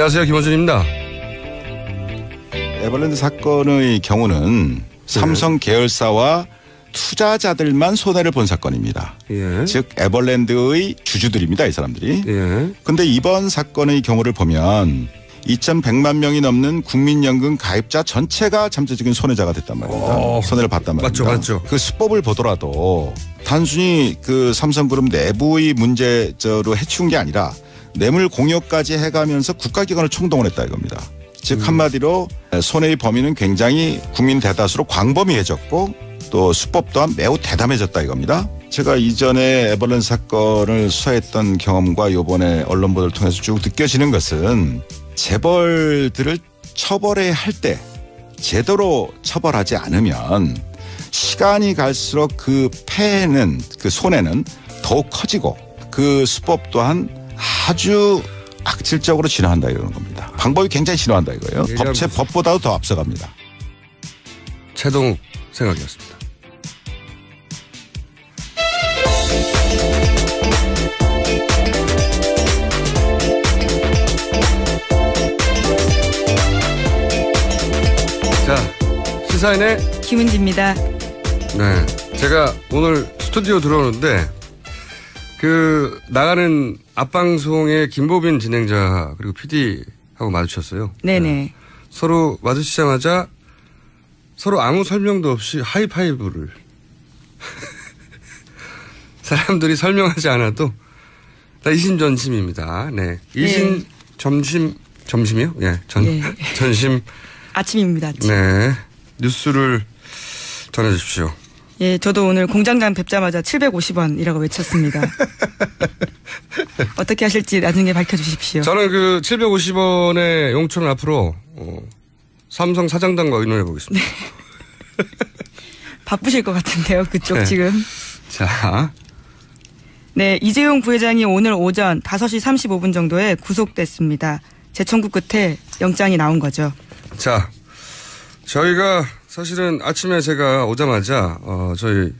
안녕하세요. 김원준입니다. 에버랜드 사건의 경우는 삼성 계열사와 투자자들만 손해를 본 사건입니다. 예. 즉 에버랜드의 주주들입니다. 이 사람들이. 그런데 예. 이번 사건의 경우를 보면 2,100만 명이 넘는 국민연금 가입자 전체가 잠재적인 손해자가 됐단 말입니다. 손해를 봤단 말입니다. 맞죠. 그 수법을 보더라도 단순히 그 삼성그룹 내부의 문제로 해치운 게 아니라 뇌물 공여까지 해가면서 국가기관을 총동원했다 이겁니다. 즉 한마디로 손해의 범위는 굉장히 국민 대다수로 광범위해졌고 또 수법 또한 매우 대담해졌다 이겁니다. 제가 이전에 에버랜드 사건을 수사했던 경험과 이번에 언론 보도를 통해서 쭉 느껴지는 것은 재벌들을 처벌해야 할 때 제대로 처벌하지 않으면 시간이 갈수록 그 폐해는 그 손해는 더욱 커지고 그 수법 또한 아주 악질적으로 진화한다 이러는 겁니다. 방법이 굉장히 진화한다 이거예요. 법보다도 더 앞서갑니다. 최동욱 생각이었습니다. 자, 시사인의 김은지입니다. 네, 제가 오늘 스튜디오 들어오는데 그 나가는 앞방송의 김보빈 진행자 그리고 PD하고 마주쳤어요. 네네. 네. 서로 마주치자마자 서로 아무 설명도 없이 하이파이브를 사람들이 설명하지 않아도 다 이심전심입니다. 네, 이심 점심이요? 예, 전심 아침입니다. 아침. 네, 뉴스를 전해주십시오. 예, 저도 오늘 공장장 뵙자마자 750원이라고 외쳤습니다. 어떻게 하실지 나중에 밝혀주십시오. 저는 그 750원의 용돈을 앞으로 삼성 사장단과 의논해 보겠습니다. 네. 바쁘실 것 같은데요, 그쪽 네. 지금. 자. 네, 이재용 부회장이 오늘 오전 5시 35분 정도에 구속됐습니다. 재청구 끝에 영장이 나온 거죠. 자, 저희가 사실은 아침에 제가 오자마자 저희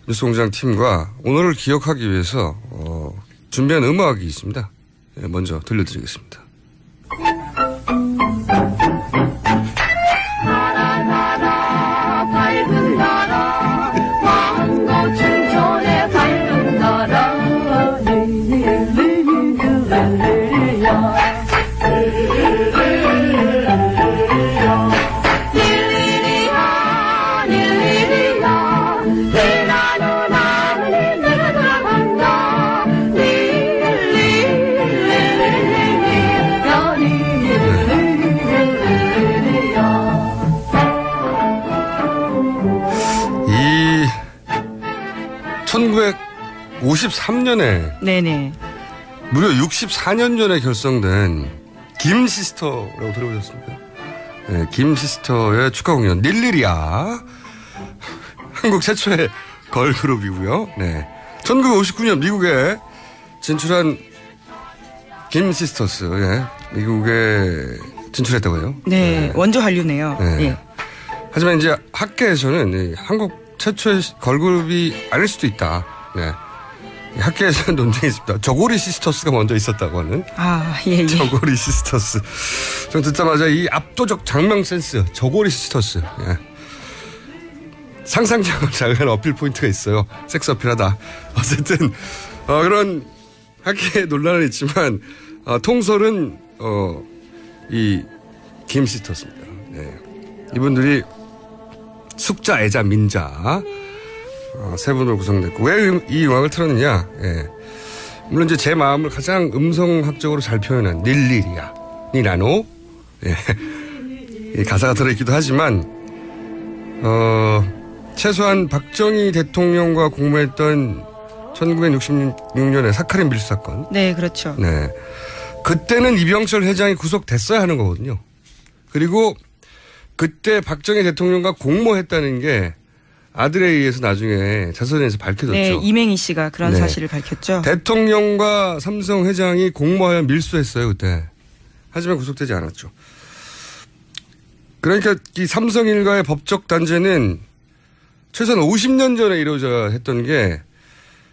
뉴스공장 팀과 오늘을 기억하기 위해서 준비한 음악이 있습니다. 네, 먼저 들려드리겠습니다. 밝은 나라 마음과 춘천의 밝은 나라 이 1953년에 네네. 무려 64년 전에 결성된 김시스터라고 들어보셨습니까? 네, 김시스터의 축하 공연 릴리리아 한국 최초의 걸그룹이고요. 네, 1959년 미국에 진출한 김시스터스, 예, 미국에 진출했다고요? 네, 네. 원조 한류네요. 네. 예. 하지만 이제 학계에서는 한국 최초의 걸그룹이 아닐 수도 있다. 네. 학계에서는 논쟁이 있습니다. 저고리 시스터스가 먼저 있었다고 하는. 아, 예. 저고리 시스터스. 전 듣자마자 이 압도적 장명 센스. 저고리 시스터스. 예. 상상력을 자극하는 어필 포인트가 있어요. 섹스 어필하다. 어쨌든 그런 학계 논란은 있지만 통설은 이 김 시스터스입니다. 네. 이분들이 숙자, 애자, 민자 세 분으로 구성됐고 왜 이 음악을 틀었느냐? 예. 물론 이제 제 마음을 가장 음성학적으로 잘 표현한 릴리리아, 니나노, 예. 이 가사가 들어있기도 하지만 최소한 박정희 대통령과 공모했던 1966년에 사카린 밀수 사건. 네, 그렇죠. 네, 그때는 이병철 회장이 구속됐어야 하는 거거든요. 그리고 그때 박정희 대통령과 공모했다는 게 아들에 의해서 나중에 자서전에서 밝혀졌죠. 네, 이맹희 씨가 그런 네. 사실을 밝혔죠. 대통령과 삼성 회장이 공모하여 밀수했어요, 그때. 하지만 구속되지 않았죠. 그러니까 이 삼성 일가의 법적 단죄는 최소한 50년 전에 이루어져야 했던 게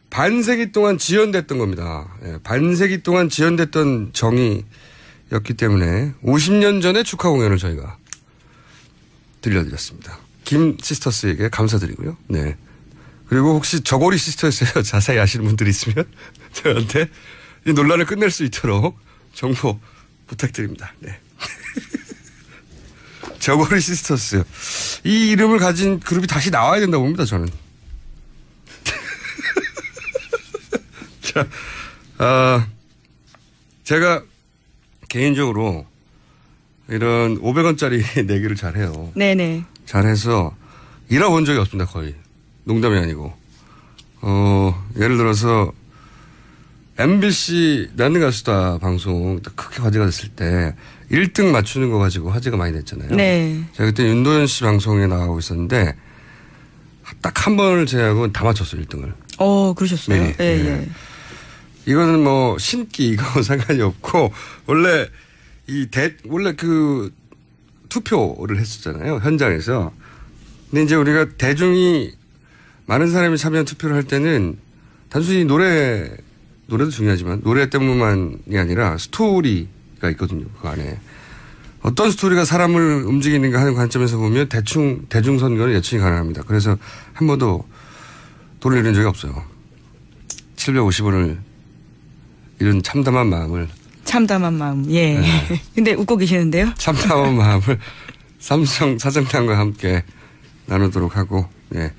반세기 동안 지연됐던 겁니다. 예, 반세기 동안 지연됐던 정의, 였기 때문에 50년 전에 축하 공연을 저희가 들려드렸습니다. 김 시스터스에게 감사드리고요. 네. 그리고 혹시 저고리 시스터스예요. 자세히 아시는 분들이 있으면 저한테 이 논란을 끝낼 수 있도록 정보 부탁드립니다. 네. 저고리 시스터스. 이 이름을 가진 그룹이 다시 나와야 된다고 봅니다, 저는. 자, 제가 개인적으로 이런 500원짜리 내기를 잘해요. 네네. 잘해서 잃어본 적이 없습니다, 거의. 농담이 아니고. 예를 들어서 MBC 나는 가수다 방송 크게 화제가 됐을 때 1등 맞추는 거 가지고 화제가 많이 됐잖아요. 네. 제가 그때 윤도현 씨 방송에 나가고 있었는데 딱 한 번을 제외하고 다 맞췄어요, 1등을. 그러셨어요? 네. 예, 예. 이거는 뭐 신기 이거 상관이 없고 원래 원래 그 투표를 했었잖아요, 현장에서. 근데 이제 우리가 대중이 많은 사람이 참여한 투표를 할 때는 단순히 노래도 중요하지만 노래 때문만이 아니라 스토리가 있거든요. 그 안에. 어떤 스토리가 사람을 움직이는가 하는 관점에서 보면 대중 선거는 예측이 가능합니다. 그래서 한 번도 돈을 잃은 적이 없어요. 750원을 잃은 참담한 마음, 예. 네. 근데 웃고 계시는데요? 참담한 마음을 삼성 사정당과 함께 나누도록 하고, 예.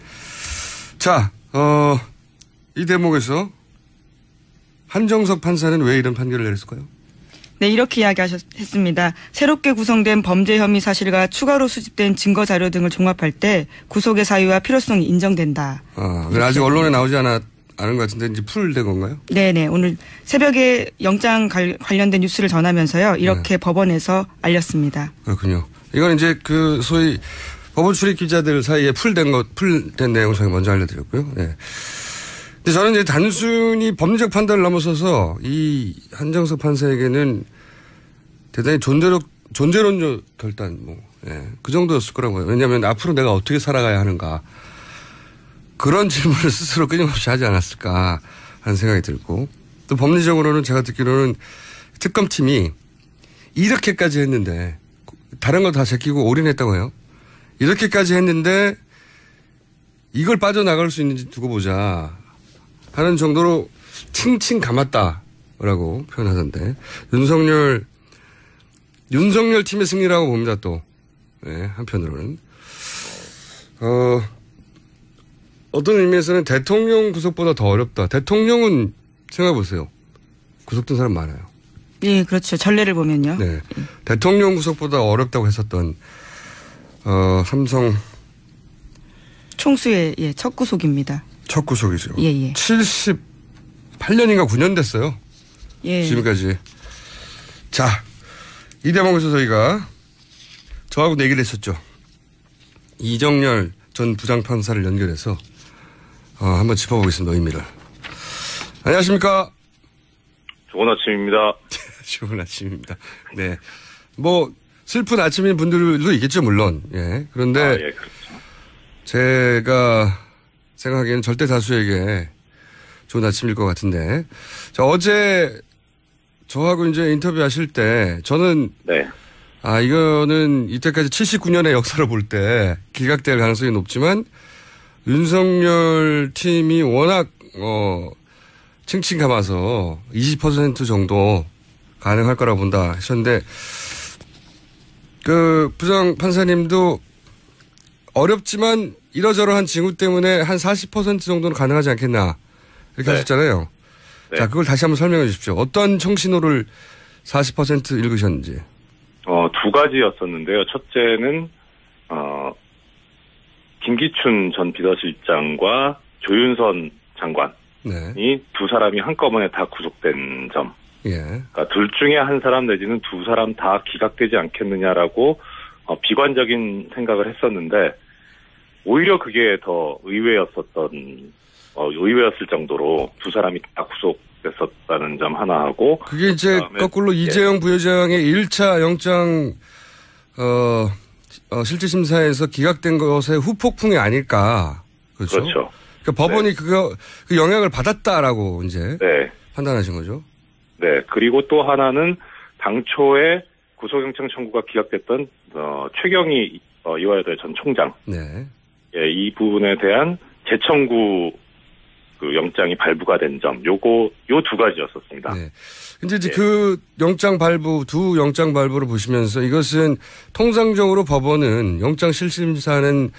자, 이 대목에서 한정석 판사는 왜 이런 판결을 내렸을까요? 네, 이렇게 이야기했습니다. 새롭게 구성된 범죄 혐의 사실과 추가로 수집된 증거 자료 등을 종합할 때 구속의 사유와 필요성이 인정된다. 아직 언론에 나오지 않은 것 같은데 이제 풀된 건가요? 네네. 오늘 새벽에 영장 관련된 뉴스를 전하면서요. 이렇게 법원에서 알렸습니다. 그렇군요. 이건 이제 그 소위 법원 출입 기자들 사이에 풀된 내용 저희가 먼저 알려드렸고요. 네. 근데 저는 이제 단순히 법리적 판단을 넘어서서 이 한정석 판사에게는 대단히 존재론적 결단, 그 정도였을 거라고 봐요. 왜냐하면 앞으로 내가 어떻게 살아가야 하는가. 그런 질문을 스스로 끊임없이 하지 않았을까 하는 생각이 들고 또 법리적으로는 제가 듣기로는 특검팀이 이렇게까지 했는데 다른 거 다 제끼고 올인했다고 해요. 이렇게까지 했는데 이걸 빠져나갈 수 있는지 두고 보자 하는 정도로 칭칭 감았다라고 표현하던데 윤석열 팀의 승리라고 봅니다. 또 한편으로는 어떤 의미에서는 대통령 구속보다 더 어렵다. 대통령은 생각해보세요. 구속된 사람 많아요. 예, 그렇죠. 전례를 보면요. 네. 대통령 구속보다 어렵다고 했었던 삼성 총수의 첫 구속입니다. 첫 구속이죠. 예. 78년인가 9년 됐어요. 예. 지금까지. 자, 이 대목에서 저하고 내기를 했었죠. 이정열 전 부장판사를 연결해서 한번 짚어보겠습니다. 의미를. 안녕하십니까? 좋은 아침입니다. 좋은 아침입니다. 네. 뭐 슬픈 아침인 분들도 있겠죠, 물론. 예. 그런데 그렇죠. 제가 생각하기에는 절대 다수에게 좋은 아침일 것 같은데. 자, 어제 저하고 이제 인터뷰하실 때 저는 이거는 이때까지 79년의 역사를 볼 때 기각될 가능성이 높지만 윤석열 팀이 워낙 칭칭 감아서 20% 정도 가능할 거라고 본다 하셨는데 그 부장 판사님도 어렵지만 이러저러한 징후 때문에 한 40% 정도는 가능하지 않겠나 이렇게 하셨잖아요. 네. 자, 그걸 다시 한번 설명해 주십시오. 어떤 청신호를 40% 읽으셨는지. 두 가지였었는데요. 첫째는 김기춘 전 비서실장과 조윤선 장관이 두 사람이 한꺼번에 다 구속된 점. 예. 그러니까 둘 중에 한 사람 내지는 두 사람 다 기각되지 않겠느냐라고 비관적인 생각을 했었는데 오히려 그게 더 의외였을 정도로 두 사람이 다 구속됐었다는 점 하나 하고. 그게 이제 거꾸로 이재용 부회장의 1차 영장 실질 심사에서 기각된 것의 후폭풍이 아닐까. 그렇죠. 그러니까 법원이 그 영향을 받았다라고 이제 판단하신 거죠. 네. 그리고 또 하나는 당초에 구속영장 청구가 기각됐던 최경희 이화여대 전 총장, 네. 예, 이 부분에 대한 재청구 그 영장이 발부가 된 점, 요 두 가지였었습니다. 네. 근데 이제 그 두 영장 발부를 보시면서 이것은 통상적으로 법원은 영장 실심사는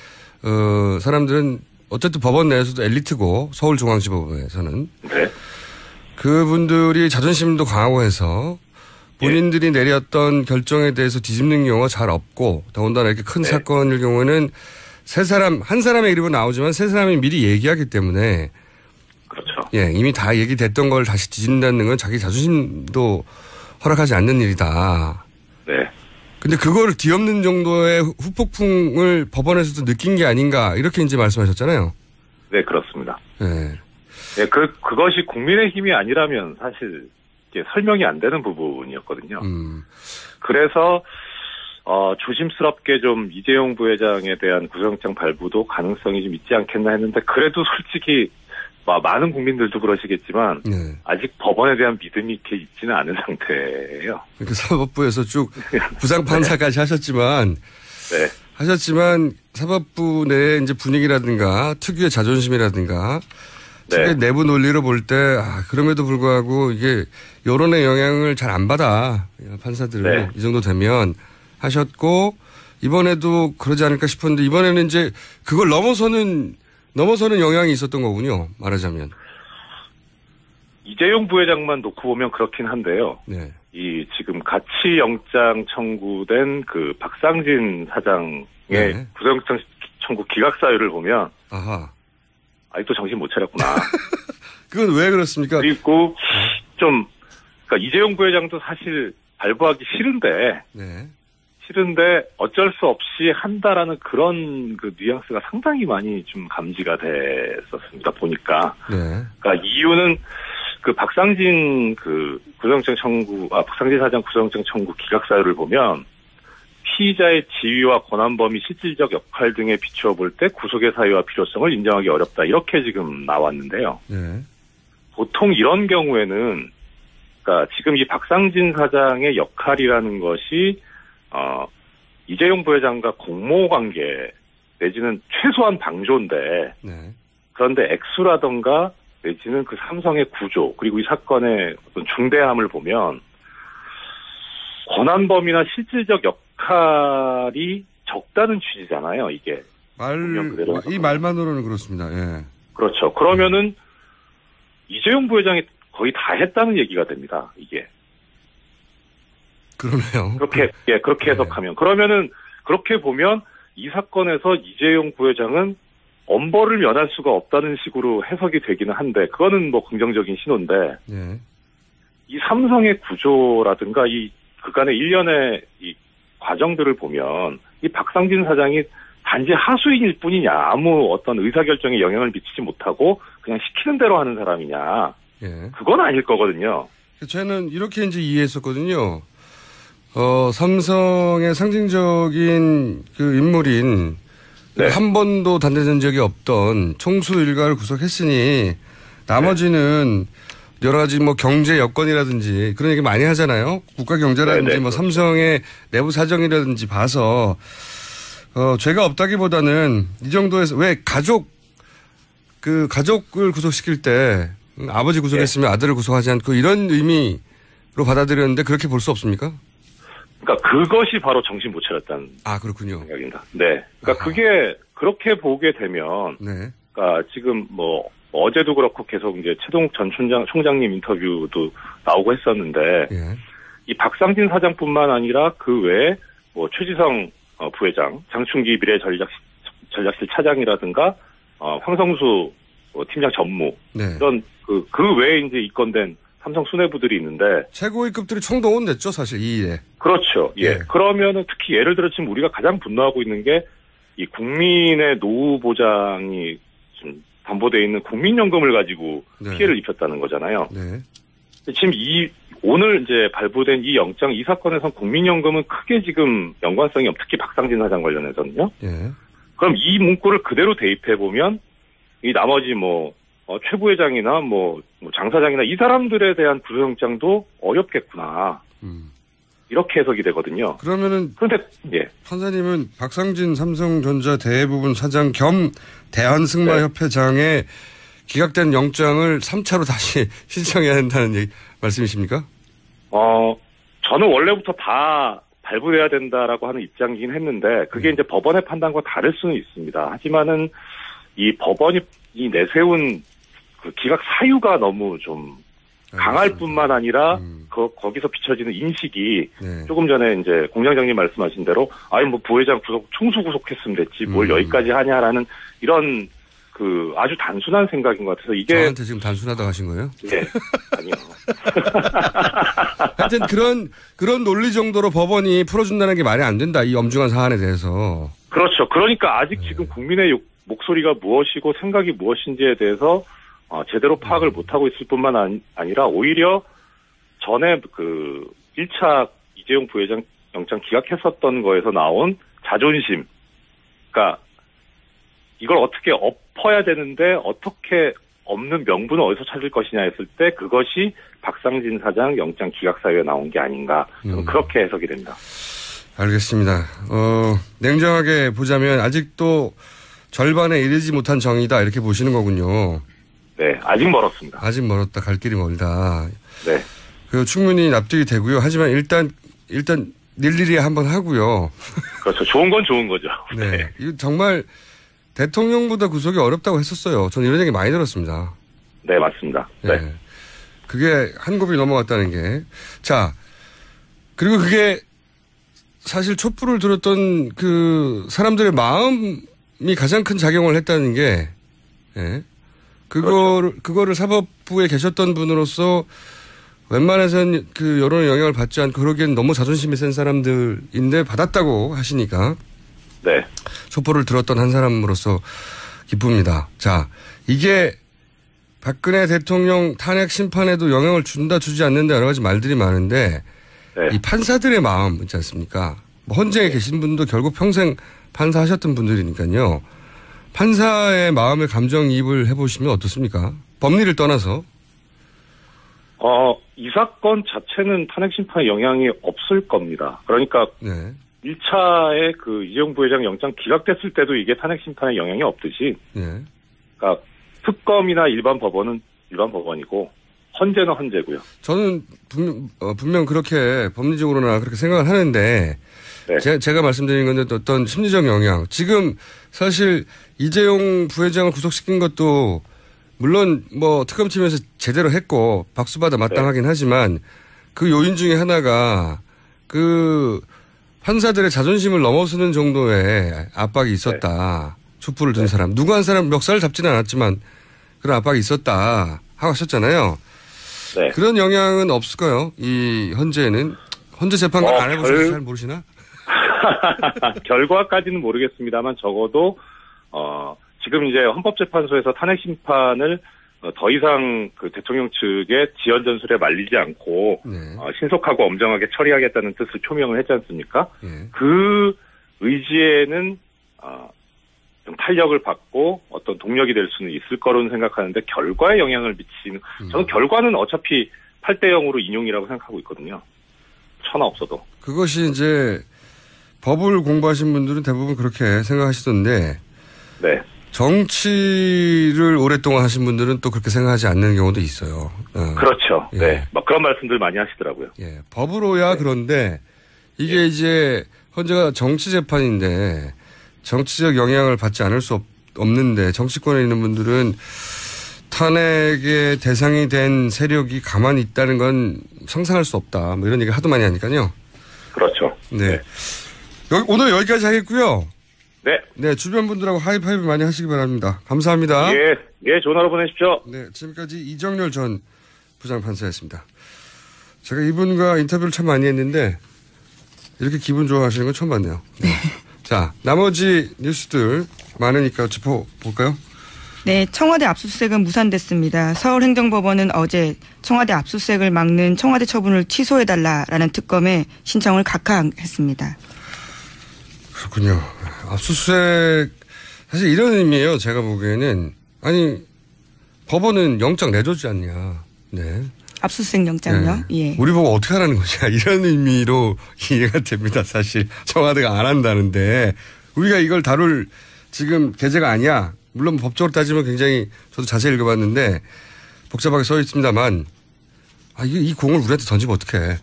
사람들은 어쨌든 법원 내에서도 엘리트고 서울중앙지법에서는 네. 그분들이 자존심도 강하고 해서 본인들이 내렸던 결정에 대해서 뒤집는 경우가 잘 없고 더군다나 이렇게 큰 사건일 경우에는 한 사람의 이름은 나오지만 세 사람이 미리 얘기하기 때문에 그렇죠. 예, 이미 다 얘기됐던 걸 다시 뒤진다는 건 자기 자존심도 허락하지 않는 일이다. 네. 근데 그걸 뒤엎는 정도의 후폭풍을 법원에서도 느낀 게 아닌가 이렇게 이제 말씀하셨잖아요. 네, 그렇습니다. 네. 네, 그것이 국민의힘이 아니라면 사실 이게 설명이 안 되는 부분이었거든요. 그래서 조심스럽게 좀 이재용 부회장에 대한 구속영장 발부도 가능성이 좀 있지 않겠나 했는데 그래도 솔직히 많은 국민들도 그러시겠지만 네. 아직 법원에 대한 믿음이 이렇게 있지는 않은 상태예요. 그러니까 사법부에서 쭉 부장판사까지 하셨지만 사법부 내에 이제 분위기라든가 특유의 자존심이라든가 특유의 내부 논리로 볼 때 그럼에도 불구하고 이게 여론의 영향을 잘 안 받아 판사들 이 정도 되면 하셨고 이번에도 그러지 않을까 싶었는데 이번에는 이제 그걸 넘어서는 영향이 있었던 거군요. 말하자면. 이재용 부회장만 놓고 보면 그렇긴 한데요. 네. 이 지금 같이 영장 청구된 그 박상진 사장의 구속영장 청구 기각 사유를 보면 아직도 정신 못 차렸구나. 그건 왜 그렇습니까? 그리고 그러니까 이재용 부회장도 사실 발부하기 싫은데 어쩔 수 없이 한다라는 그런 그 뉘앙스가 상당히 많이 좀 감지가 됐었습니다. 보니까. 그러니까 이유는 그 박상진 박상진 사장 구속영장 청구 기각 사유를 보면 피의자의 지위와 권한 범위, 실질적 역할 등에 비추어 볼 때 구속의 사유와 필요성을 인정하기 어렵다. 이렇게 지금 나왔는데요. 보통 이런 경우에는 그러니까 지금 이 박상진 사장의 역할이라는 것이 이재용 부회장과 공모관계 내지는 최소한 방조인데 그런데 액수라던가 내지는 그 삼성의 구조 그리고 이 사건의 어떤 중대함을 보면 권한범위나 실질적 역할이 적다는 취지잖아요. 이게 이 말만으로는 그렇습니다. 예. 그렇죠. 그러면은 이재용 부회장이 거의 다 했다는 얘기가 됩니다. 이게. 그러네요. 그렇게 해석하면. 그러면은, 그렇게 보면, 이 사건에서 이재용 부회장은 엄벌을 면할 수가 없다는 식으로 해석이 되기는 한데, 그거는 뭐 긍정적인 신호인데, 이 삼성의 구조라든가, 그간의 일련의 이 과정들을 보면, 이 박상진 사장이 단지 하수인일 뿐이냐, 아무 어떤 의사결정에 영향을 미치지 못하고, 그냥 시키는 대로 하는 사람이냐, 그건 아닐 거거든요. 저는 이렇게 이제 이해했었거든요. 삼성의 상징적인 그 인물인 한 번도 단죄된 적이 없던 총수 일가를 구속했으니 나머지는 여러 가지 뭐 경제 여건이라든지 그런 얘기 많이 하잖아요. 국가 경제라든지 뭐 삼성의 내부 사정이라든지 봐서 죄가 없다기보다는 이 정도에서 왜 가족을 구속시킬 때 아버지 구속했으면 아들을 구속하지 않고 이런 의미로 받아들였는데 그렇게 볼 수 없습니까? 그러니까 그것이 바로 정신 못 차렸다는 그렇군요. 생각입니다. 네. 그러니까 그게 그렇게 보게 되면 그러니까 지금 뭐 어제도 그렇고 계속 이제 최동 전 총장님 인터뷰도 나오고 했었는데 이 박상진 사장뿐만 아니라 그 외에 뭐 최지성 부회장, 장충기 미래 전략실 차장이라든가 황성수 팀장 전무 이런 그 외에 이제 입건된 삼성 수뇌부들이 있는데 최고위급들이 총동원됐죠, 사실 이 일에. 그렇죠. 예. 그러면은 특히 예를 들어 지금 우리가 가장 분노하고 있는 게 이 국민의 노후 보장이 좀 담보되어 있는 국민연금을 가지고 피해를 입혔다는 거잖아요. 지금 오늘 이제 발부된 이 영장 이 사건에선 국민연금은 크게 지금 연관성이 특히 박상진 사장 관련해서는요. 그럼 이 문구를 그대로 대입해 보면 이 나머지 최 부회장이나 장 사장이나 이 사람들에 대한 구속영장도 어렵겠구나. 이렇게 해석이 되거든요. 그러면은 그런데 예. 판사님은 박상진 삼성전자 대부분 사장 겸 대한승마협회장의 기각된 영장을 3차로 다시 신청해야 한다는 말씀이십니까? 저는 원래부터 다 발부돼야 된다라고 하는 입장이긴 했는데 그게 이제 법원의 판단과 다를 수는 있습니다. 하지만은 이 법원이 내세운 그 기각 사유가 너무 좀 강할 뿐만 아니라 거기서 비춰지는 인식이 조금 전에 이제 공장장님 말씀하신 대로 뭐 부회장 총수 구속했으면 됐지 뭘 여기까지 하냐라는 이런 그 아주 단순한 생각인 것 같아서 이게 저한테 지금 단순하다고 하신 거예요? 네. 아니요. 하여튼 그런 논리 정도로 법원이 풀어준다는 게 말이 안 된다. 이 엄중한 사안에 대해서. 그렇죠. 그러니까 아직 지금 국민의 목소리가 무엇이고 생각이 무엇인지에 대해서 제대로 파악을 못하고 있을 뿐만 아니라 오히려 전에 그 1차 이재용 부회장 영장 기각했었던 거에서 나온 자존심. 그러니까 이걸 어떻게 엎어야 되는데 어떻게 없는 명분을 어디서 찾을 것이냐 했을 때 그것이 박상진 사장 영장 기각 사유에 나온 게 아닌가. 저는 그렇게 해석이 됩니다. 알겠습니다. 냉정하게 보자면 아직도 절반에 이르지 못한 정의다 이렇게 보시는 거군요. 네, 아직 멀었습니다. 아직 멀었다. 갈 길이 멀다. 네. 그 충분히 납득이 되고요. 하지만 일단 일일이 한번 하고요. 그렇죠. 좋은 건 좋은 거죠. 네. 이거 정말 대통령보다 구속이 어렵다고 했었어요. 저는 이런 얘기 많이 들었습니다. 네, 맞습니다. 네. 그게 한 곱이 넘어갔다는 게. 자, 그리고 그게 사실 촛불을 들었던 그 사람들의 마음이 가장 큰 작용을 했다는 게, 그거를 사법부에 계셨던 분으로서 웬만해서는 그 여론의 영향을 받지 않고 그러기엔 너무 자존심이 센 사람들인데 받았다고 하시니까. 네. 촛불을 들었던 한 사람으로서 기쁩니다. 자, 이게 박근혜 대통령 탄핵 심판에도 영향을 준다 주지 않는다 여러 가지 말들이 많은데 이 판사들의 마음 있지 않습니까? 헌재에 계신 분도 결국 평생 판사하셨던 분들이니까요. 판사의 마음의 감정이입을 해보시면 어떻습니까? 법리를 떠나서. 이 사건 자체는 탄핵 심판에 영향이 없을 겁니다. 그러니까 1차에 그 이재용 부회장 영장 기각됐을 때도 이게 탄핵 심판에 영향이 없듯이, 그러니까 특검이나 일반 법원은 일반 법원이고 헌재는 헌재고요. 저는 분명 그렇게 법리적으로나 그렇게 생각을 하는데 제가 말씀드린 건데 어떤 심리적 영향. 지금 사실 이재용 부회장을 구속시킨 것도 물론 뭐 특검팀에서 제대로 했고 박수받아 마땅하긴 하지만 그 요인 중에 하나가 그 판사들의 자존심을 넘어서는 정도의 압박이 있었다. 촛불을 든 사람. 누구 한 사람 멱살을 잡지는 않았지만 그런 압박이 있었다 하고 하셨잖아요. 그런 영향은 없을까요? 이 헌재는. 헌재 재판관 안 해보셔서 잘 모르시나? 결과까지는 모르겠습니다만 적어도 지금 이제 헌법재판소에서 탄핵 심판을 더 이상 그 대통령 측의 지연 전술에 말리지 않고 신속하고 엄정하게 처리하겠다는 뜻을 표명을 했지 않습니까? 그 의지에는 좀 탄력을 받고 어떤 동력이 될 수는 있을 거로는 생각하는데 결과에 영향을 미치는 저는 결과는 어차피 8대0으로 인용이라고 생각하고 있거든요. 천하 없어도. 그것이 이제 법을 공부하신 분들은 대부분 그렇게 생각하시던데 정치를 오랫동안 하신 분들은 또 그렇게 생각하지 않는 경우도 있어요. 그렇죠. 막 그런 말씀들 많이 하시더라고요. 법으로야 그런데 이게 이제 헌재가 정치 재판인데 정치적 영향을 받지 않을 수 없는데 정치권에 있는 분들은 탄핵의 대상이 된 세력이 가만히 있다는 건 상상할 수 없다. 뭐 이런 얘기 하도 많이 하니까요. 그렇죠. 오늘 여기까지 하겠고요. 네. 주변 분들하고 하이파이브 많이 하시기 바랍니다. 감사합니다. 좋은 하루 보내십시오. 지금까지 이정렬 전 부장판사였습니다. 제가 이분과 인터뷰를 참 많이 했는데 이렇게 기분 좋아하시는 건 처음 봤네요. 자, 나머지 뉴스들 많으니까 짚어볼까요? 네, 청와대 압수수색은 무산됐습니다. 서울행정법원은 어제 청와대 압수수색을 막는 청와대 처분을 취소해달라라는 특검에 신청을 각하했습니다. 그렇군요. 압수수색 사실 이런 의미예요. 제가 보기에는 아니 법원은 영장 내줬지 않냐. 압수수색 영장요? 네. 예. 우리 보고 어떻게 하라는 거냐 이런 의미로 이해가 됩니다. 사실 청와대가 안 한다는데 우리가 이걸 다룰 지금 계제가 아니야. 물론 법적으로 따지면 굉장히 저도 자세히 읽어봤는데 복잡하게 써 있습니다만 이 공을 우리한테 던지면 어떡해.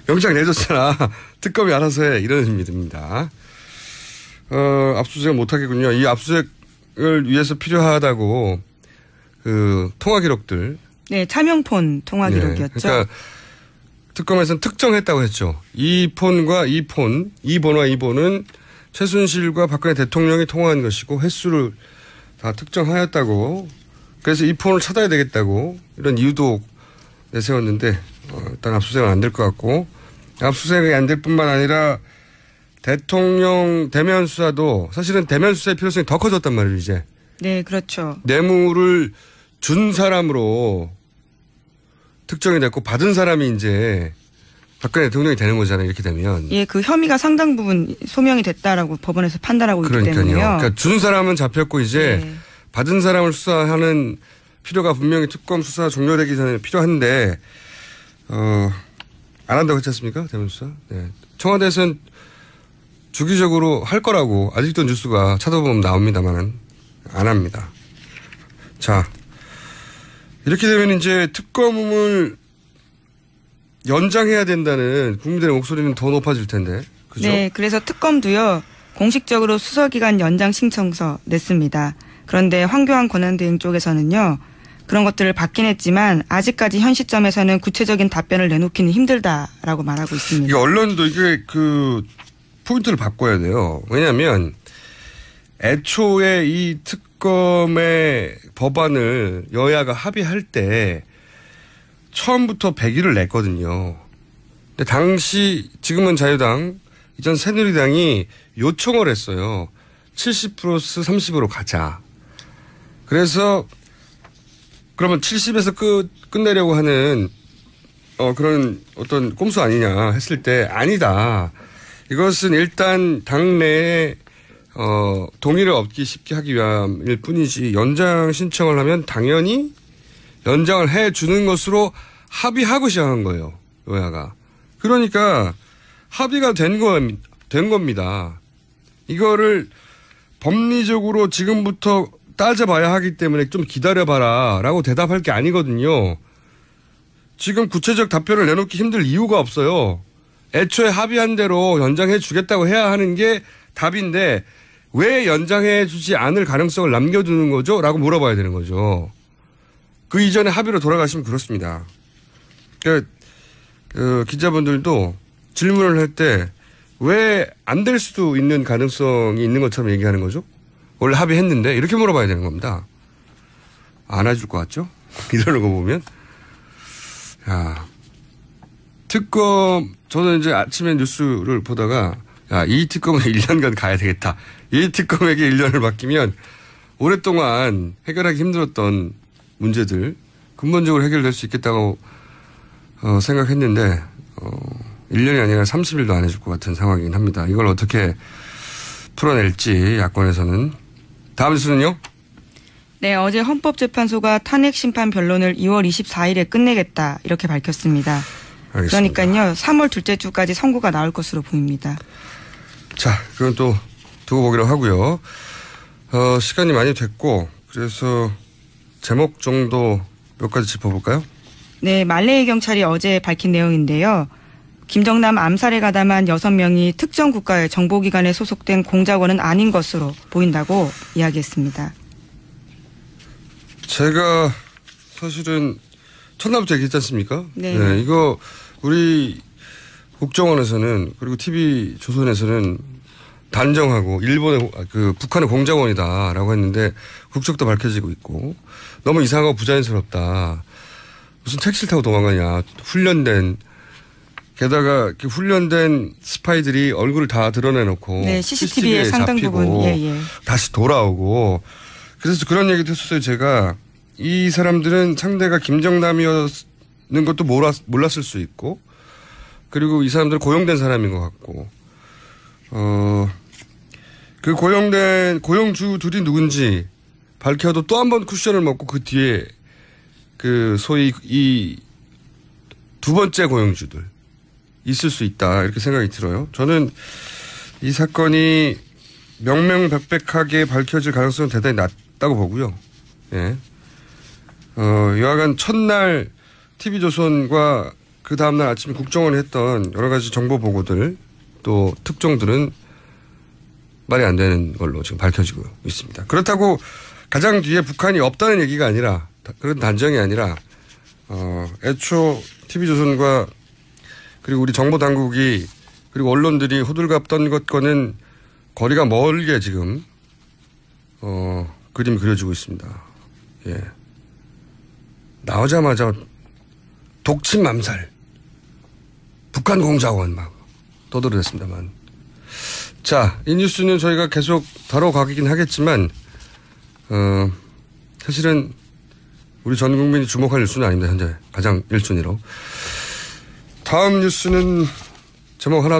영장 내줬잖아. 특검이 알아서 해. 이런 의미입니다. 압수수색 못하겠군요. 이 압수수색을 위해서 필요하다고 그 통화 기록들. 네, 차명폰 통화 기록이었죠. 네, 그러니까 특검에서는 특정했다고 했죠. 이 폰과 이 폰, 이 번호와 이 번은 최순실과 박근혜 대통령이 통화한 것이고 횟수를 다 특정하였다고. 그래서 이 폰을 찾아야 되겠다고 이런 이유도 내세웠는데 일단 압수수색은 안 될 것 같고 압수수색이 안 될 뿐만 아니라 대통령 대면 수사도 사실은 대면 수사의 필요성이 더 커졌단 말이에요 이제. 네, 그렇죠. 뇌물을 준 사람으로 특정이 됐고 받은 사람이 이제 박근혜 대통령이 되는 거잖아요. 이렇게 되면. 예, 그 혐의가 상당 부분 소명이 됐다라고 법원에서 판단하고 그러니까요. 있기 때문에요. 그러니까 준 사람은 잡혔고 이제 네. 받은 사람을 수사하는 필요가 분명히 특검 수사 종료되기 전에 필요한데 안 한다고 했지 않습니까? 대면 수사. 네. 청와대에서는 주기적으로 할 거라고 아직도 뉴스가 찾아보면 나옵니다만은 안 합니다. 자. 이렇게 되면 이제 특검을 연장해야 된다는 국민들의 목소리는 더 높아질 텐데. 그죠? 네, 그래서 특검도요. 공식적으로 수사기간 연장 신청서 냈습니다. 그런데 황교안 권한대행 쪽에서는요. 그런 것들을 받긴 했지만 아직까지 현 시점에서는 구체적인 답변을 내놓기는 힘들다라고 말하고 있습니다. 이게 언론도 이게 그 포인트를 바꿔야 돼요. 왜냐하면 애초에 이 특검의 법안을 여야가 합의할 때 처음부터 100일을 냈거든요. 근데 당시 지금은 자유당, 이전 새누리당이 요청을 했어요. 70 플러스 30으로 가자. 그래서 그러면 70에서 끝내려고 하는 그런 어떤 꼼수 아니냐 했을 때 아니다. 이것은 일단 당내에 동의를 얻기 쉽게 하기 위함일 뿐이지 연장 신청을 하면 당연히 연장을 해주는 것으로 합의하고 시작한 거예요. 여야가. 그러니까 합의가 된 겁니다. 이거를 법리적으로 지금부터 따져봐야 하기 때문에 좀 기다려봐라 라고 대답할 게 아니거든요. 지금 구체적 답변을 내놓기 힘들 이유가 없어요. 애초에 합의한 대로 연장해 주겠다고 해야 하는 게 답인데 왜 연장해 주지 않을 가능성을 남겨두는 거죠? 라고 물어봐야 되는 거죠. 그 이전에 합의로 돌아가시면 그렇습니다. 그러니까 기자분들도 질문을 할 때 왜 안 될 수도 있는 가능성이 있는 것처럼 얘기하는 거죠? 원래 합의했는데 이렇게 물어봐야 되는 겁니다. 안 해줄 것 같죠? 이러는 거 보면. 야, 특검 저는 이제 아침에 뉴스를 보다가 이 특검은 1년간 가야 되겠다. 이 특검에게 1년을 맡기면 오랫동안 해결하기 힘들었던 문제들 근본적으로 해결될 수 있겠다고 생각했는데 1년이 아니라 30일도 안 해줄 것 같은 상황이긴 합니다. 이걸 어떻게 풀어낼지 야권에서는. 다음 뉴스는요? 네, 어제 헌법재판소가 탄핵심판 변론을 2월 24일에 끝내겠다 이렇게 밝혔습니다. 알겠습니다. 그러니까요 3월 둘째 주까지 선고가 나올 것으로 보입니다. 자, 그건 또 두고 보기로 하고요. 시간이 많이 됐고 그래서 제목 정도 몇 가지 짚어볼까요? 네, 말레이 경찰이 어제 밝힌 내용인데요. 김정남 암살에 가담한 6명이 특정 국가의 정보기관에 소속된 공작원은 아닌 것으로 보인다고 이야기했습니다. 제가 사실은 첫날부터 얘기했지 않습니까? 네. 네, 이거 우리 국정원에서는 그리고 TV조선에서는 단정하고 북한의 공작원이다라고 했는데 국적도 밝혀지고 있고 너무 이상하고 부자연스럽다. 무슨 택시를 타고 도망가냐. 게다가 훈련된 스파이들이 얼굴을 다 드러내놓고 네, CCTV에 상당 부분 다시 돌아오고 그래서 그런 얘기도 했었어요. 제가 이 사람들은 상대가 김정남이었는 것도 몰랐을 수 있고 그리고 이 사람들은 고용된 사람인 것 같고 그 고용주 둘이 누군지 밝혀도 또 한 번 쿠션을 먹고 그 뒤에 그 소위 이 두 번째 고용주들 있을 수 있다 이렇게 생각이 들어요. 저는 이 사건이 명명백백하게 밝혀질 가능성은 대단히 낮다고 보고요. 예. 여하간 첫날 TV조선과 그 다음날 아침에 국정원이 했던 여러 가지 정보 보고들 또 특종들은 말이 안 되는 걸로 지금 밝혀지고 있습니다. 그렇다고 가장 뒤에 북한이 없다는 얘기가 아니라 그런 단정이 아니라 애초 TV조선과 그리고 우리 정보당국이 그리고 언론들이 호들갑 떤 것과는 거리가 멀게 지금 그림이 그려지고 있습니다. 예. 나오자마자 독침 맘살 북한 공작원 막 떠들어댔습니다만 자, 이 뉴스는 저희가 계속 다뤄가긴 하겠지만 사실은 우리 전 국민이 주목할 뉴스는 아닙니다. 현재 가장 1순위로. 다음 뉴스는 제목 하나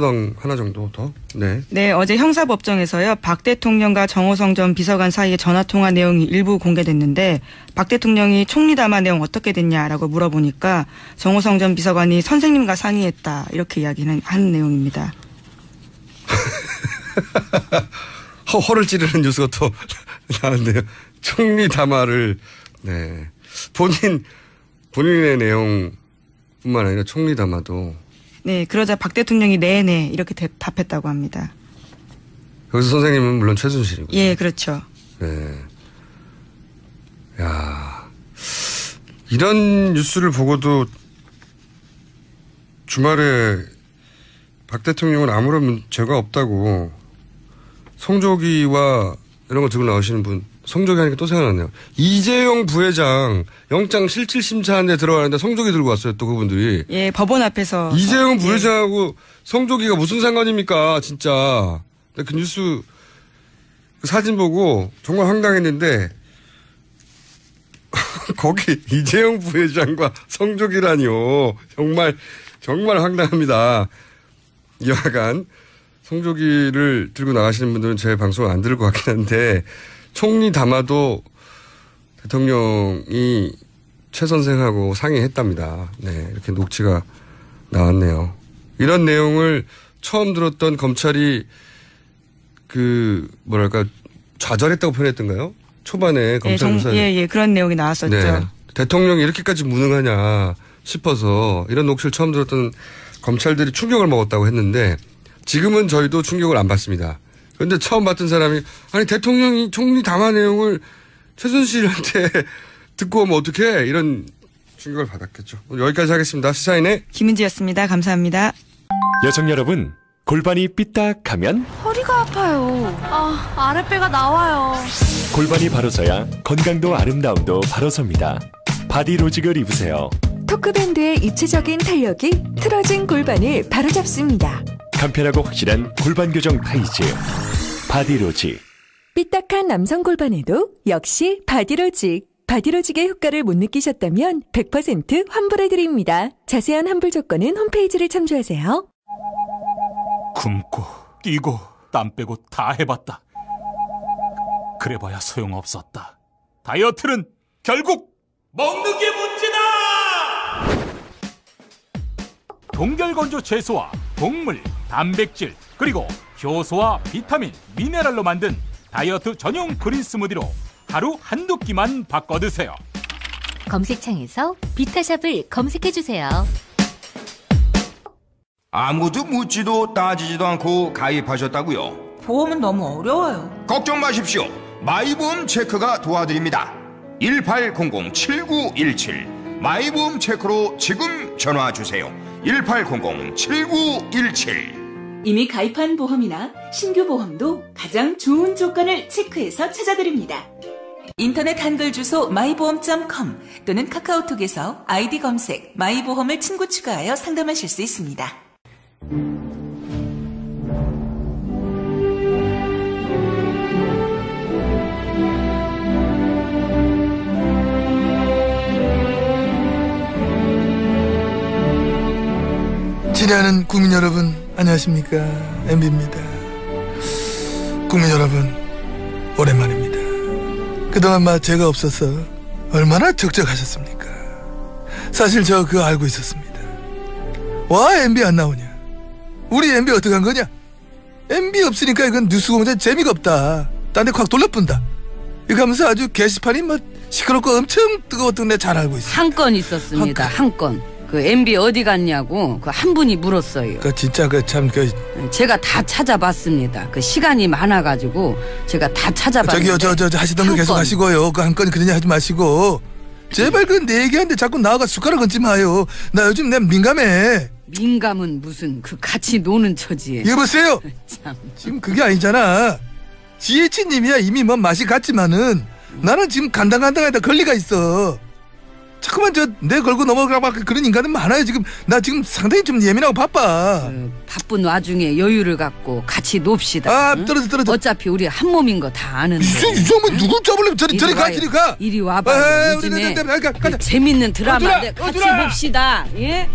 정도 더. 네. 네, 어제 형사법정에서요. 박 대통령과 정호성 전 비서관 사이의 전화통화 내용이 일부 공개됐는데 박 대통령이 총리 담화 내용 어떻게 됐냐라고 물어보니까 정호성 전 비서관이 선생님과 상의했다 이렇게 이야기는 하는 내용입니다. 허를 찌르는 뉴스가 또 나왔네요. 총리 담화를 네. 본인의 내용뿐만 아니라 총리 담화도 네, 그러자 박 대통령이 네네 이렇게 답했다고 합니다. 여기서 선생님은 물론 최순실이고요. 예, 그렇죠. 네. 야, 이런 뉴스를 보고도 주말에 박 대통령은 아무런 죄가 없다고 성조기와 이런 거 들고 나오시는 분, 성조기 하니까 또 생각났네요. 이재용 부회장 영장 실질 심사하는데 들어가는데 성조기 들고 왔어요. 또 그분들이. 예, 법원 앞에서. 이재용 부회장하고 성조기가 무슨 상관입니까? 진짜. 그 뉴스 그 사진 보고 정말 황당했는데 거기 이재용 부회장과 성조기라니요. 정말 황당합니다. 여하간 성조기를 들고 나가시는 분들은 제 방송을 안 들을 것 같긴 한데 총리 담화도 대통령이 최 선생하고 상의했답니다. 네, 이렇게 녹취가 나왔네요. 이런 내용을 처음 들었던 검찰이 좌절했다고 표현했던가요? 초반에 검찰 수사에. 예, 그런 내용이 나왔었죠. 네, 대통령이 이렇게까지 무능하냐 싶어서 이런 녹취를 처음 들었던 검찰들이 충격을 먹었다고 했는데 지금은 저희도 충격을 안 받습니다. 그런데 처음 봤던 사람이 아니 대통령이 총리 담화 내용을 최순실한테 듣고 오면 어떡해 이런 충격을 받았겠죠. 여기까지 하겠습니다. 시사인의 김은지였습니다. 감사합니다. 여성 여러분, 골반이 삐딱하면 허리가 아파요. 아랫배가 나와요. 골반이 바로 서야 건강도 아름다움도 바로 섭니다. 바디로직을 입으세요. 토크밴드의 입체적인 탄력이 틀어진 골반을 바로잡습니다. 간편하고 확실한 골반 교정 타이즈 바디로직. 삐딱한 남성 골반에도 역시 바디로직. 바디로직의 효과를 못 느끼셨다면 100% 환불해드립니다. 자세한 환불 조건은 홈페이지를 참조하세요. 굶고 뛰고 땀 빼고 다 해봤다. 그래봐야 소용없었다. 다이어트는 결국 먹는 게 문제다. 동결건조 채소와 곡물, 단백질, 그리고 효소와 비타민, 미네랄로 만든 다이어트 전용 그린 스무디로 하루 한두 끼만 바꿔 드세요. 검색창에서 비타샵을 검색해주세요. 아무도 묻지도 따지지도 않고 가입하셨다고요? 보험은 너무 어려워요. 걱정 마십시오. 마이보험 체크가 도와드립니다. 1800-7917 마이보험 체크로 지금 전화주세요. 1800-7917 이미 가입한 보험이나 신규 보험도 가장 좋은 조건을 체크해서 찾아드립니다. 인터넷 한글 주소 마이보험.com 또는 카카오톡에서 아이디 검색 마이보험을 친구 추가하여 상담하실 수 있습니다. 친애하는 국민 여러분, 안녕하십니까. MB입니다. 국민 여러분, 오랜만입니다. 그동안 제가 없어서 얼마나 적적하셨습니까? 사실 저 그거 알고 있었습니다. 와, MB 안 나오냐? 우리 MB 어떡한 거냐? MB 없으니까 이건 뉴스 공장 재미가 없다. 딴 데 확 돌려뿐다. 이거 하면서 아주 게시판이 뭐 시끄럽고 엄청 뜨거웠던 데 잘 알고 있어요. 한 건 있었습니다. 한 건. 그 MB 어디 갔냐고 그 한 분이 물었어요. 그 진짜 그 참 그 제가 다 찾아봤습니다. 그 시간이 많아가지고 제가 다 찾아봤는데. 저기요 저 하시던 거 계속 하시고요. 그 한 건 그러냐 하지 마시고 제발 그 내 얘기하는데 자꾸 나와가 숟가락 얹지 마요. 나 요즘 내가 민감해. 민감은 무슨 그 같이 노는 처지에. 여보세요. 참. 지금 그게 아니잖아. GH님이야 이미 뭐 맛이 갔지만은 나는 지금 간당간당하다 권리가 있어. 자꾸만 저 내 걸고 넘어가고 그런 인간은 많아요. 지금 나 지금 상당히 좀 예민하고 바빠. 바쁜 와중에 여유를 갖고 같이 놉시다. 아, 응? 떨어져. 어차피 우리 한 몸인 거 다 아는데. 이정은 누굴 잡으려면 저리 가. 이리 와봐. 요즘에 그 재밌는 드라마인데 같이 봅시다. 예?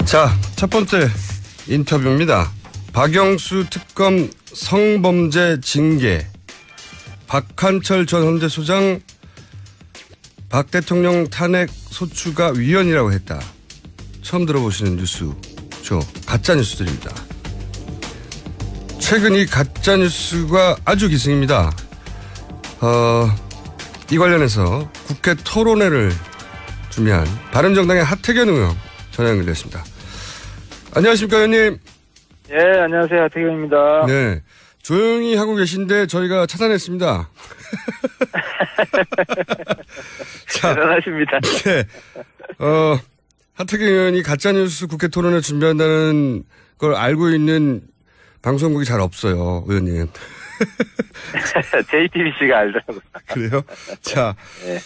자, 첫 번째 인터뷰입니다. 박영수 특검 성범죄 징계. 박한철 전 헌재소장 박 대통령 탄핵 소추가 위헌이라고 했다. 처음 들어보시는 뉴스죠. 가짜 뉴스들입니다. 최근 이 가짜 뉴스가 아주 기승입니다. 이 관련해서 국회 토론회를 준비한 바른정당의 하태경 의원 전화 연결됐습니다. 안녕하십니까, 의원님. 예, 안녕하세요. 하태경입니다. 네. 조용히 하고 계신데 저희가 찾아냈습니다. 대단하십니다. 네. 하태경 의원이 가짜뉴스 국회 토론을 준비한다는 걸 알고 있는 방송국이 잘 없어요, 의원님. JTBC가 알더라고요. 그래요? 자, 네.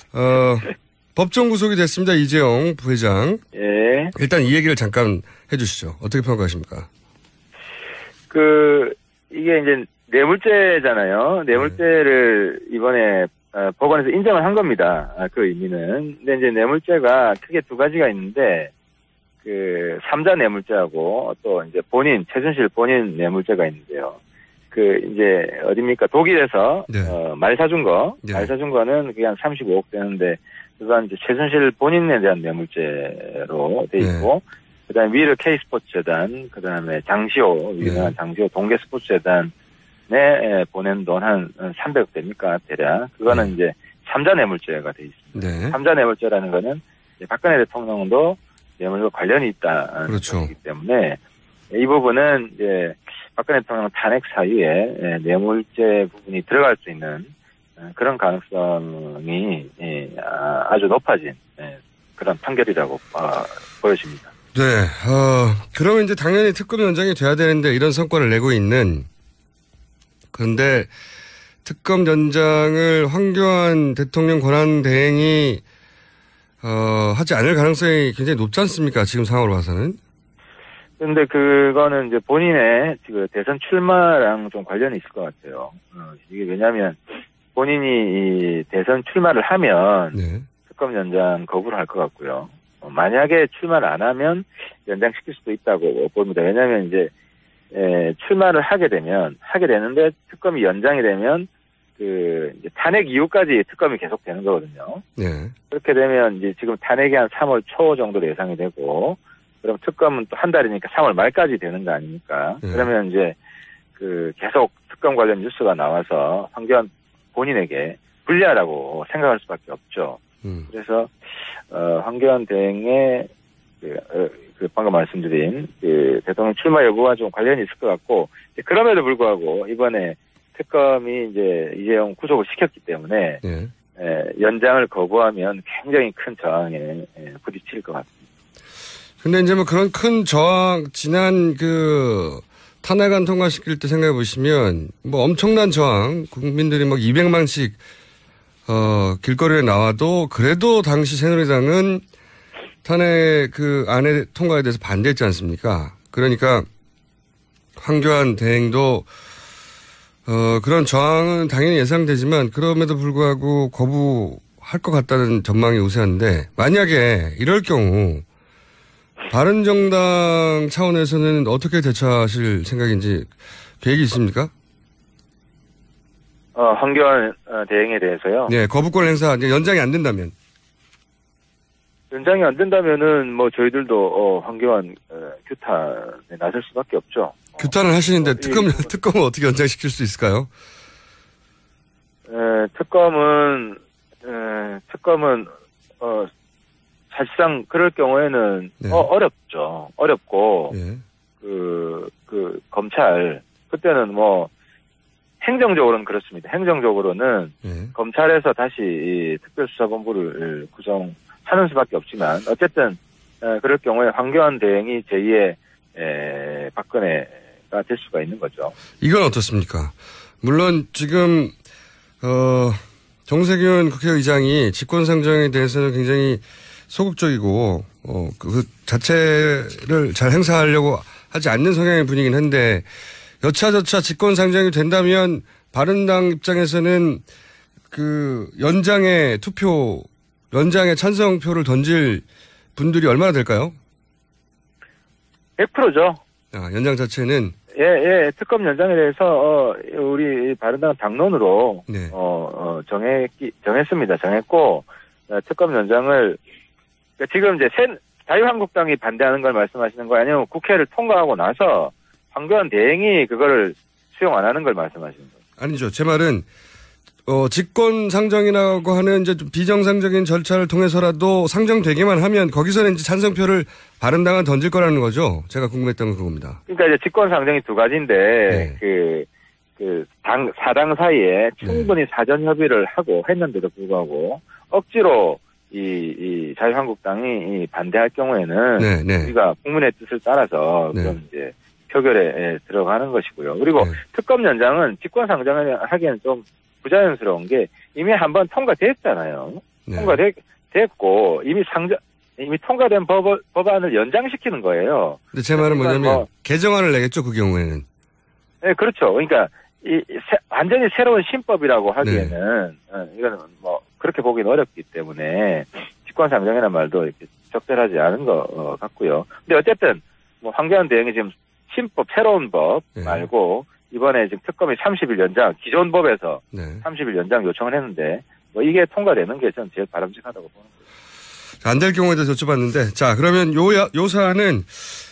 법정 구속이 됐습니다. 이재용 부회장. 예. 일단 이 얘기를 잠깐 해주시죠. 어떻게 평가하십니까? 이게 이제 뇌물죄잖아요. 뇌물죄를 이번에 법원에서 인정을 한 겁니다. 그 의미는. 근데 이제 뇌물죄가 크게 두 가지가 있는데, 삼자 뇌물죄하고 또 이제 최순실 본인 뇌물죄가 있는데요. 이제 어딥니까? 독일에서, 네. 말 사준 거. 네. 말 사준 거는 그게 한 35억 되는데, 그건 이제 최순실 본인에 대한 뇌물죄로 돼 있고, 네. 그 다음에 위르 K스포츠재단, 그 다음에 장시호, 유명한 장시호 동계스포츠재단에 보낸 돈 한 300억 됩니까? 대략. 그거는 이제 삼자 뇌물죄가 돼 있습니다. 네. 삼자 뇌물죄라는 거는 박근혜 대통령도 뇌물과 관련이 있다는 그렇죠. 것이기 때문에 이 부분은 이제 박근혜 대통령 탄핵 사유에 뇌물죄 부분이 들어갈 수 있는 그런 가능성이 아주 높아진 그런 판결이라고 보여집니다. 네, 그러면 이제 당연히 특검 연장이 돼야 되는데 이런 성과를 내고 있는, 그런데 특검 연장을 황교안 대통령 권한대행이 하지 않을 가능성이 굉장히 높지 않습니까? 지금 상황으로 봐서는. 그런데 그거는 이제 본인의 지금 대선 출마랑 좀 관련이 있을 것 같아요. 이게 왜냐하면 본인이 이 대선 출마를 하면 네. 특검 연장 거부를 할 것 같고요. 만약에 출마를 안 하면 연장시킬 수도 있다고 봅니다. 왜냐하면 이제 출마를 하게 되는데 특검이 연장이 되면 이제 탄핵 이후까지 특검이 계속되는 거거든요. 네. 그렇게 되면 이제 지금 탄핵이 한 3월 초 정도로 예상이 되고, 그럼 특검은 또 한 달이니까 3월 말까지 되는 거 아닙니까? 네. 그러면 이제 계속 특검 관련 뉴스가 나와서 황교안 본인에게 불리하다고 생각할 수밖에 없죠. 그래서 황교안 대행의 방금 말씀드린 대통령 출마 여부와 좀 관련이 있을 것 같고, 그럼에도 불구하고 이번에 특검이 이제 이재용 구속을 시켰기 때문에 네. 연장을 거부하면 굉장히 큰 저항에 부딪힐 것 같습니다. 근데 이제 뭐 그런 큰 저항, 지난 탄핵안 통과시킬 때 생각해 보시면 뭐 엄청난 저항, 국민들이 막 200만씩 길거리에 나와도 그래도 당시 새누리당은 탄핵 안의 통과에 대해서 반대했지 않습니까? 그러니까 황교안 대행도 그런 저항은 당연히 예상되지만 그럼에도 불구하고 할 것 같다는 전망이 우세한데 만약에 이럴 경우 바른정당 차원에서는 어떻게 대처하실 생각인지 계획이 있습니까? 황교안 대행에 대해서요? 네, 거부권 행사 이제 연장이 안 된다면. 연장이 안 된다면은 뭐 저희들도 황교안 규탄에 나설 수밖에 없죠. 규탄을 하시는데 특검은 어떻게 연장시킬 수 있을까요? 특검은 사실상 그럴 경우에는 네. 어렵죠. 어렵고 네. 그 검찰 그때는 뭐 행정적으로는 그렇습니다. 행정적으로는 네. 검찰에서 다시 이 특별수사본부를 구성하는 수밖에 없지만 어쨌든 그럴 경우에 황교안 대행이 제2의 박근혜가 될 수가 있는 거죠. 이건 어떻습니까? 물론 지금 정세균 국회의장이 직권상정에 대해서는 굉장히 소극적이고 그 자체를 잘 행사하려고 하지 않는 성향의 분이긴 한데 여차저차 직권상정이 된다면 바른당 입장에서는 그 연장의 찬성표를 던질 분들이 얼마나 될까요? 100%죠. 연장 자체는 예, 특검 연장에 대해서 우리 바른당 당론으로 네. 정했습니다. 정했고 특검 연장을 지금 이제 자유한국당이 반대하는 걸 말씀하시는 거예요? 아니면 국회를 통과하고 나서 황교안 대행이 그거를 수용 안 하는 걸 말씀하시는 거예요? 아니죠. 제 말은 직권 상정이라고 하는 이제 좀 비정상적인 절차를 통해서라도 상정되기만 하면 거기서는 이제 찬성표를 바른당은 던질 거라는 거죠. 제가 궁금했던 건 그겁니다. 그러니까 이제 직권 상정이 두 가지인데 네. 사당 사이에 충분히 사전 협의를 하고 했는데도 불구하고 억지로 이 자유한국당이 반대할 경우에는 네. 우리가 국민의 뜻을 따라서 네. 그럼 이제 표결에 들어가는 것이고요. 그리고 특검 연장은 직권 상정을 하기에는 좀 부자연스러운 게 이미 한번 통과됐잖아요. 네. 통과됐고 이미 통과된 법안을 연장시키는 거예요. 근데 제 말은 뭐냐면 개정안을 내겠죠, 그 경우에는. 네, 그렇죠. 그러니까 완전히 새로운 신법이라고 하기에는 이거는 뭐 그렇게 보기는 어렵기 때문에 직권상정이라는 말도 이렇게 적절하지 않은 것 같고요. 근데 어쨌든 뭐 황교안 대행이 지금 신법 새로운 법 말고 이번에 지금 특검이 30일 연장 기존 법에서 30일 연장 요청을 했는데 뭐 이게 통과되는 게 저는 제일 바람직하다고 보는 거예요. 안 될 경우에도 여쭤봤는데 자 그러면 요 사안은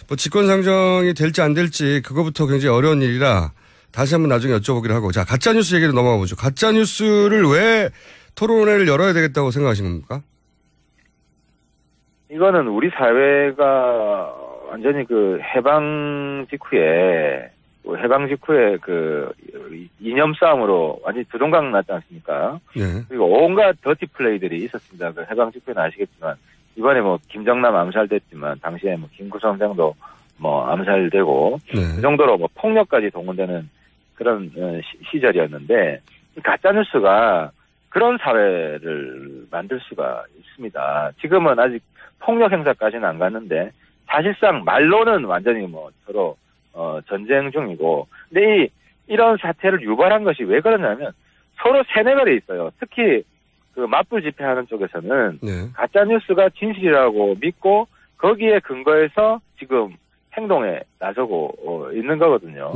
뭐 직권상정이 될지 안 될지 그거부터 굉장히 어려운 일이라 다시 한번 나중에 여쭤보기로 하고 자 가짜뉴스 얘기로 넘어가 보죠. 가짜뉴스를 왜 토론회를 열어야 되겠다고 생각하시는 겁니까? 이거는 우리 사회가 완전히 그 해방 직후에 그 이념 싸움으로 완전히 두동강 났지 않습니까? 네. 그리고 온갖 더티 플레이들이 있었습니다. 그 해방 직후에는 아시겠지만 이번에 뭐 김정남 암살됐지만 당시에 뭐 김구선생도 뭐 암살되고 그 정도로 뭐 폭력까지 동원되는 그런 시절이었는데 이 가짜뉴스가 그런 사회를 만들 수가 있습니다. 지금은 아직 폭력 행사까지는 안 갔는데 사실상 말로는 완전히 뭐 서로 전쟁 중이고 근데 이런 사태를 유발한 것이 왜 그러냐면 서로 세뇌가 돼 있어요. 특히 그 맞불 집회하는 쪽에서는 가짜뉴스가 진실이라고 믿고 거기에 근거해서 지금 행동에 나서고 있는 거거든요.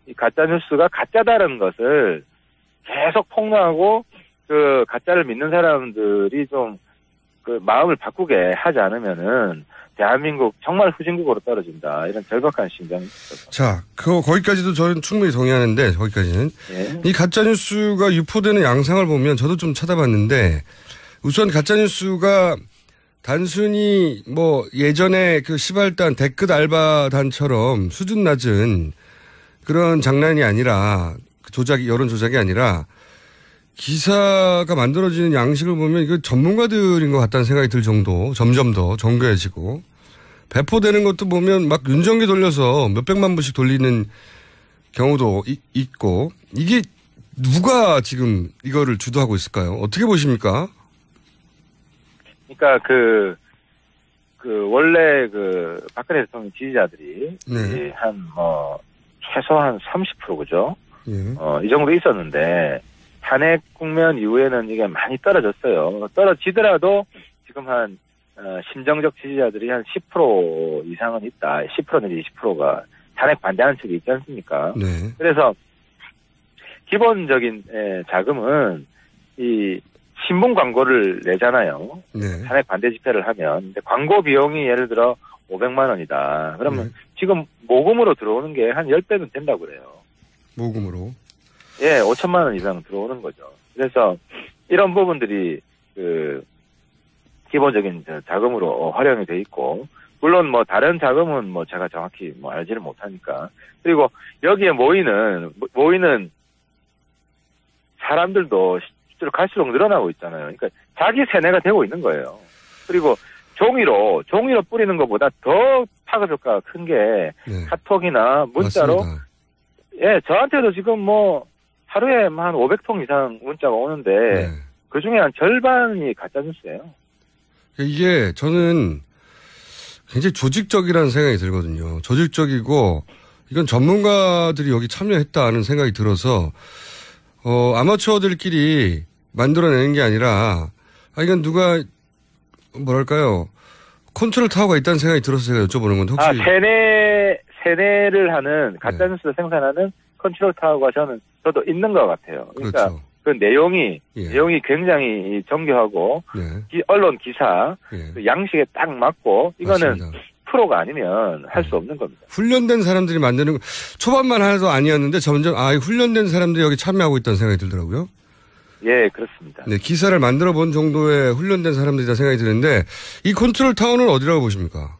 이 가짜뉴스가 가짜다라는 것을 계속 폭로하고 그 가짜를 믿는 사람들이 좀 그 마음을 바꾸게 하지 않으면은 대한민국 정말 후진국으로 떨어진다. 이런 절박한 심정이 있어서. 자, 거기까지도 저는 충분히 동의하는데 거기까지는 이 가짜뉴스가 유포되는 양상을 보면 저도 좀 찾아봤는데 우선 가짜뉴스가 단순히 뭐 예전에 그 시발단 댓글 알바단처럼 수준 낮은 그런 장난이 아니라 여론 조작이 아니라 기사가 만들어지는 양식을 보면 이거 전문가들인 것 같다는 생각이 들 정도 점점 더 정교해지고 배포되는 것도 보면 막 윤정기 돌려서 몇백만 부씩 돌리는 경우도 있고 이게 누가 지금 이거를 주도하고 있을까요? 어떻게 보십니까? 그러니까 원래 박근혜 대통령 지지자들이 최소한 30% 그죠? 이 정도 있었는데 탄핵 국면 이후에는 이게 많이 떨어졌어요. 떨어지더라도 지금 한 심정적 지지자들이 한 10% 이상은 있다. 10% 내지 20%가 탄핵 반대하는 측이 있지 않습니까? 네. 그래서 기본적인 자금은 이 신문 광고를 내잖아요. 네. 탄핵 반대 집회를 하면. 근데 광고 비용이 예를 들어 500만 원이다. 그러면 지금 모금으로 들어오는 게 한 10배는 된다고 그래요. 모금으로? 예, 5천만 원 이상 들어오는 거죠. 그래서 이런 부분들이 기본적인 자금으로 활용이 돼 있고, 물론 뭐 다른 자금은 뭐 제가 정확히 뭐 알지를 못하니까. 그리고 여기에 모이는 사람들도 실제로 갈수록 늘어나고 있잖아요. 그러니까 자기 세뇌가 되고 있는 거예요. 그리고 종이로 뿌리는 것보다 더 파급 효과가 큰 게 카톡이나 문자로. 맞습니다. 예, 저한테도 지금 뭐 하루에 한 500통 이상 문자가 오는데 그 중에 한 절반이 가짜 뉴스예요. 이게 저는 굉장히 조직적이라는 생각이 들거든요. 조직적이고 이건 전문가들이 여기 참여했다는 생각이 들어서 아마추어들끼리 만들어내는 게 아니라 이건 누가 뭐랄까요 컨트롤 타워가 있다는 생각이 들어서 제가 여쭤보는 건데 혹시 세뇌를 하는 가짜 뉴스를 생산하는 컨트롤 타워가 저도 있는 것 같아요. 그러니까 그렇죠. 그 내용이 굉장히 정교하고 언론 기사 그 양식에 딱 맞고 이거는 맞습니다. 프로가 아니면 할 수 없는 겁니다. 훈련된 사람들이 만드는 거 초반만 하나도 아니었는데 점점 훈련된 사람들이 여기 참여하고 있다는 생각이 들더라고요. 예, 그렇습니다. 네, 기사를 만들어 본 정도의 훈련된 사람들이다 생각이 드는데 이 컨트롤 타워는 어디라고 보십니까?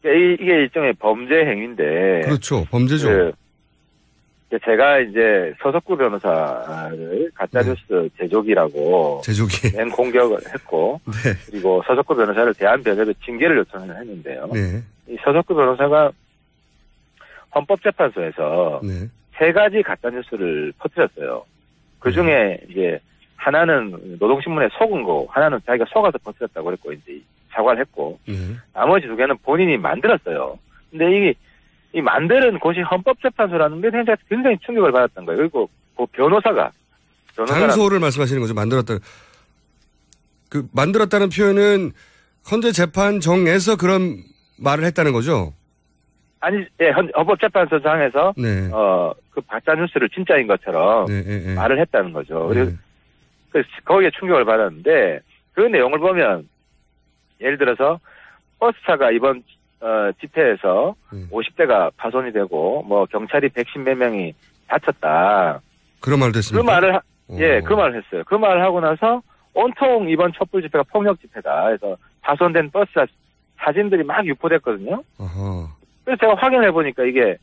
이게 일종의 범죄 행위인데. 그렇죠. 범죄죠. 제가 이제 서석구 변호사를 가짜뉴스 제조기라고 맨 공격을 했고 그리고 서석구 변호사를 대한변협에 징계를 요청을 했는데요. 이 서석구 변호사가 헌법재판소에서 3가지 가짜뉴스를 퍼뜨렸어요. 그 중에 이제 하나는 노동신문에 속은 거, 하나는 자기가 속아서 퍼뜨렸다고 그랬고 이제 사과를 했고 나머지 2개는 본인이 만들었어요. 근데 이 만드는 곳이 헌법재판소라는 게 굉장히 충격을 받았던 거예요. 그리고 그 변호사가 장소를 말씀하시는 거죠. 만들었다는 표현은 헌재 재판정에서 그런 말을 했다는 거죠. 아니, 예, 헌법재판소장에서 그 가짜 뉴스를 진짜인 것처럼 말을 했다는 거죠. 그래서 거기에 충격을 받았는데 그 내용을 보면 예를 들어서 버스차가 이번 집회에서 50대가 파손이 되고 뭐 경찰이 110몇 명이 다쳤다. 그런 말도 했습니까? 그 말을 했어요. 그 말을 하고 나서 온통 이번 촛불 집회가 폭력 집회다. 그래서 파손된 버스 사진들이 막 유포됐거든요. 그래서 제가 확인해 보니까 이게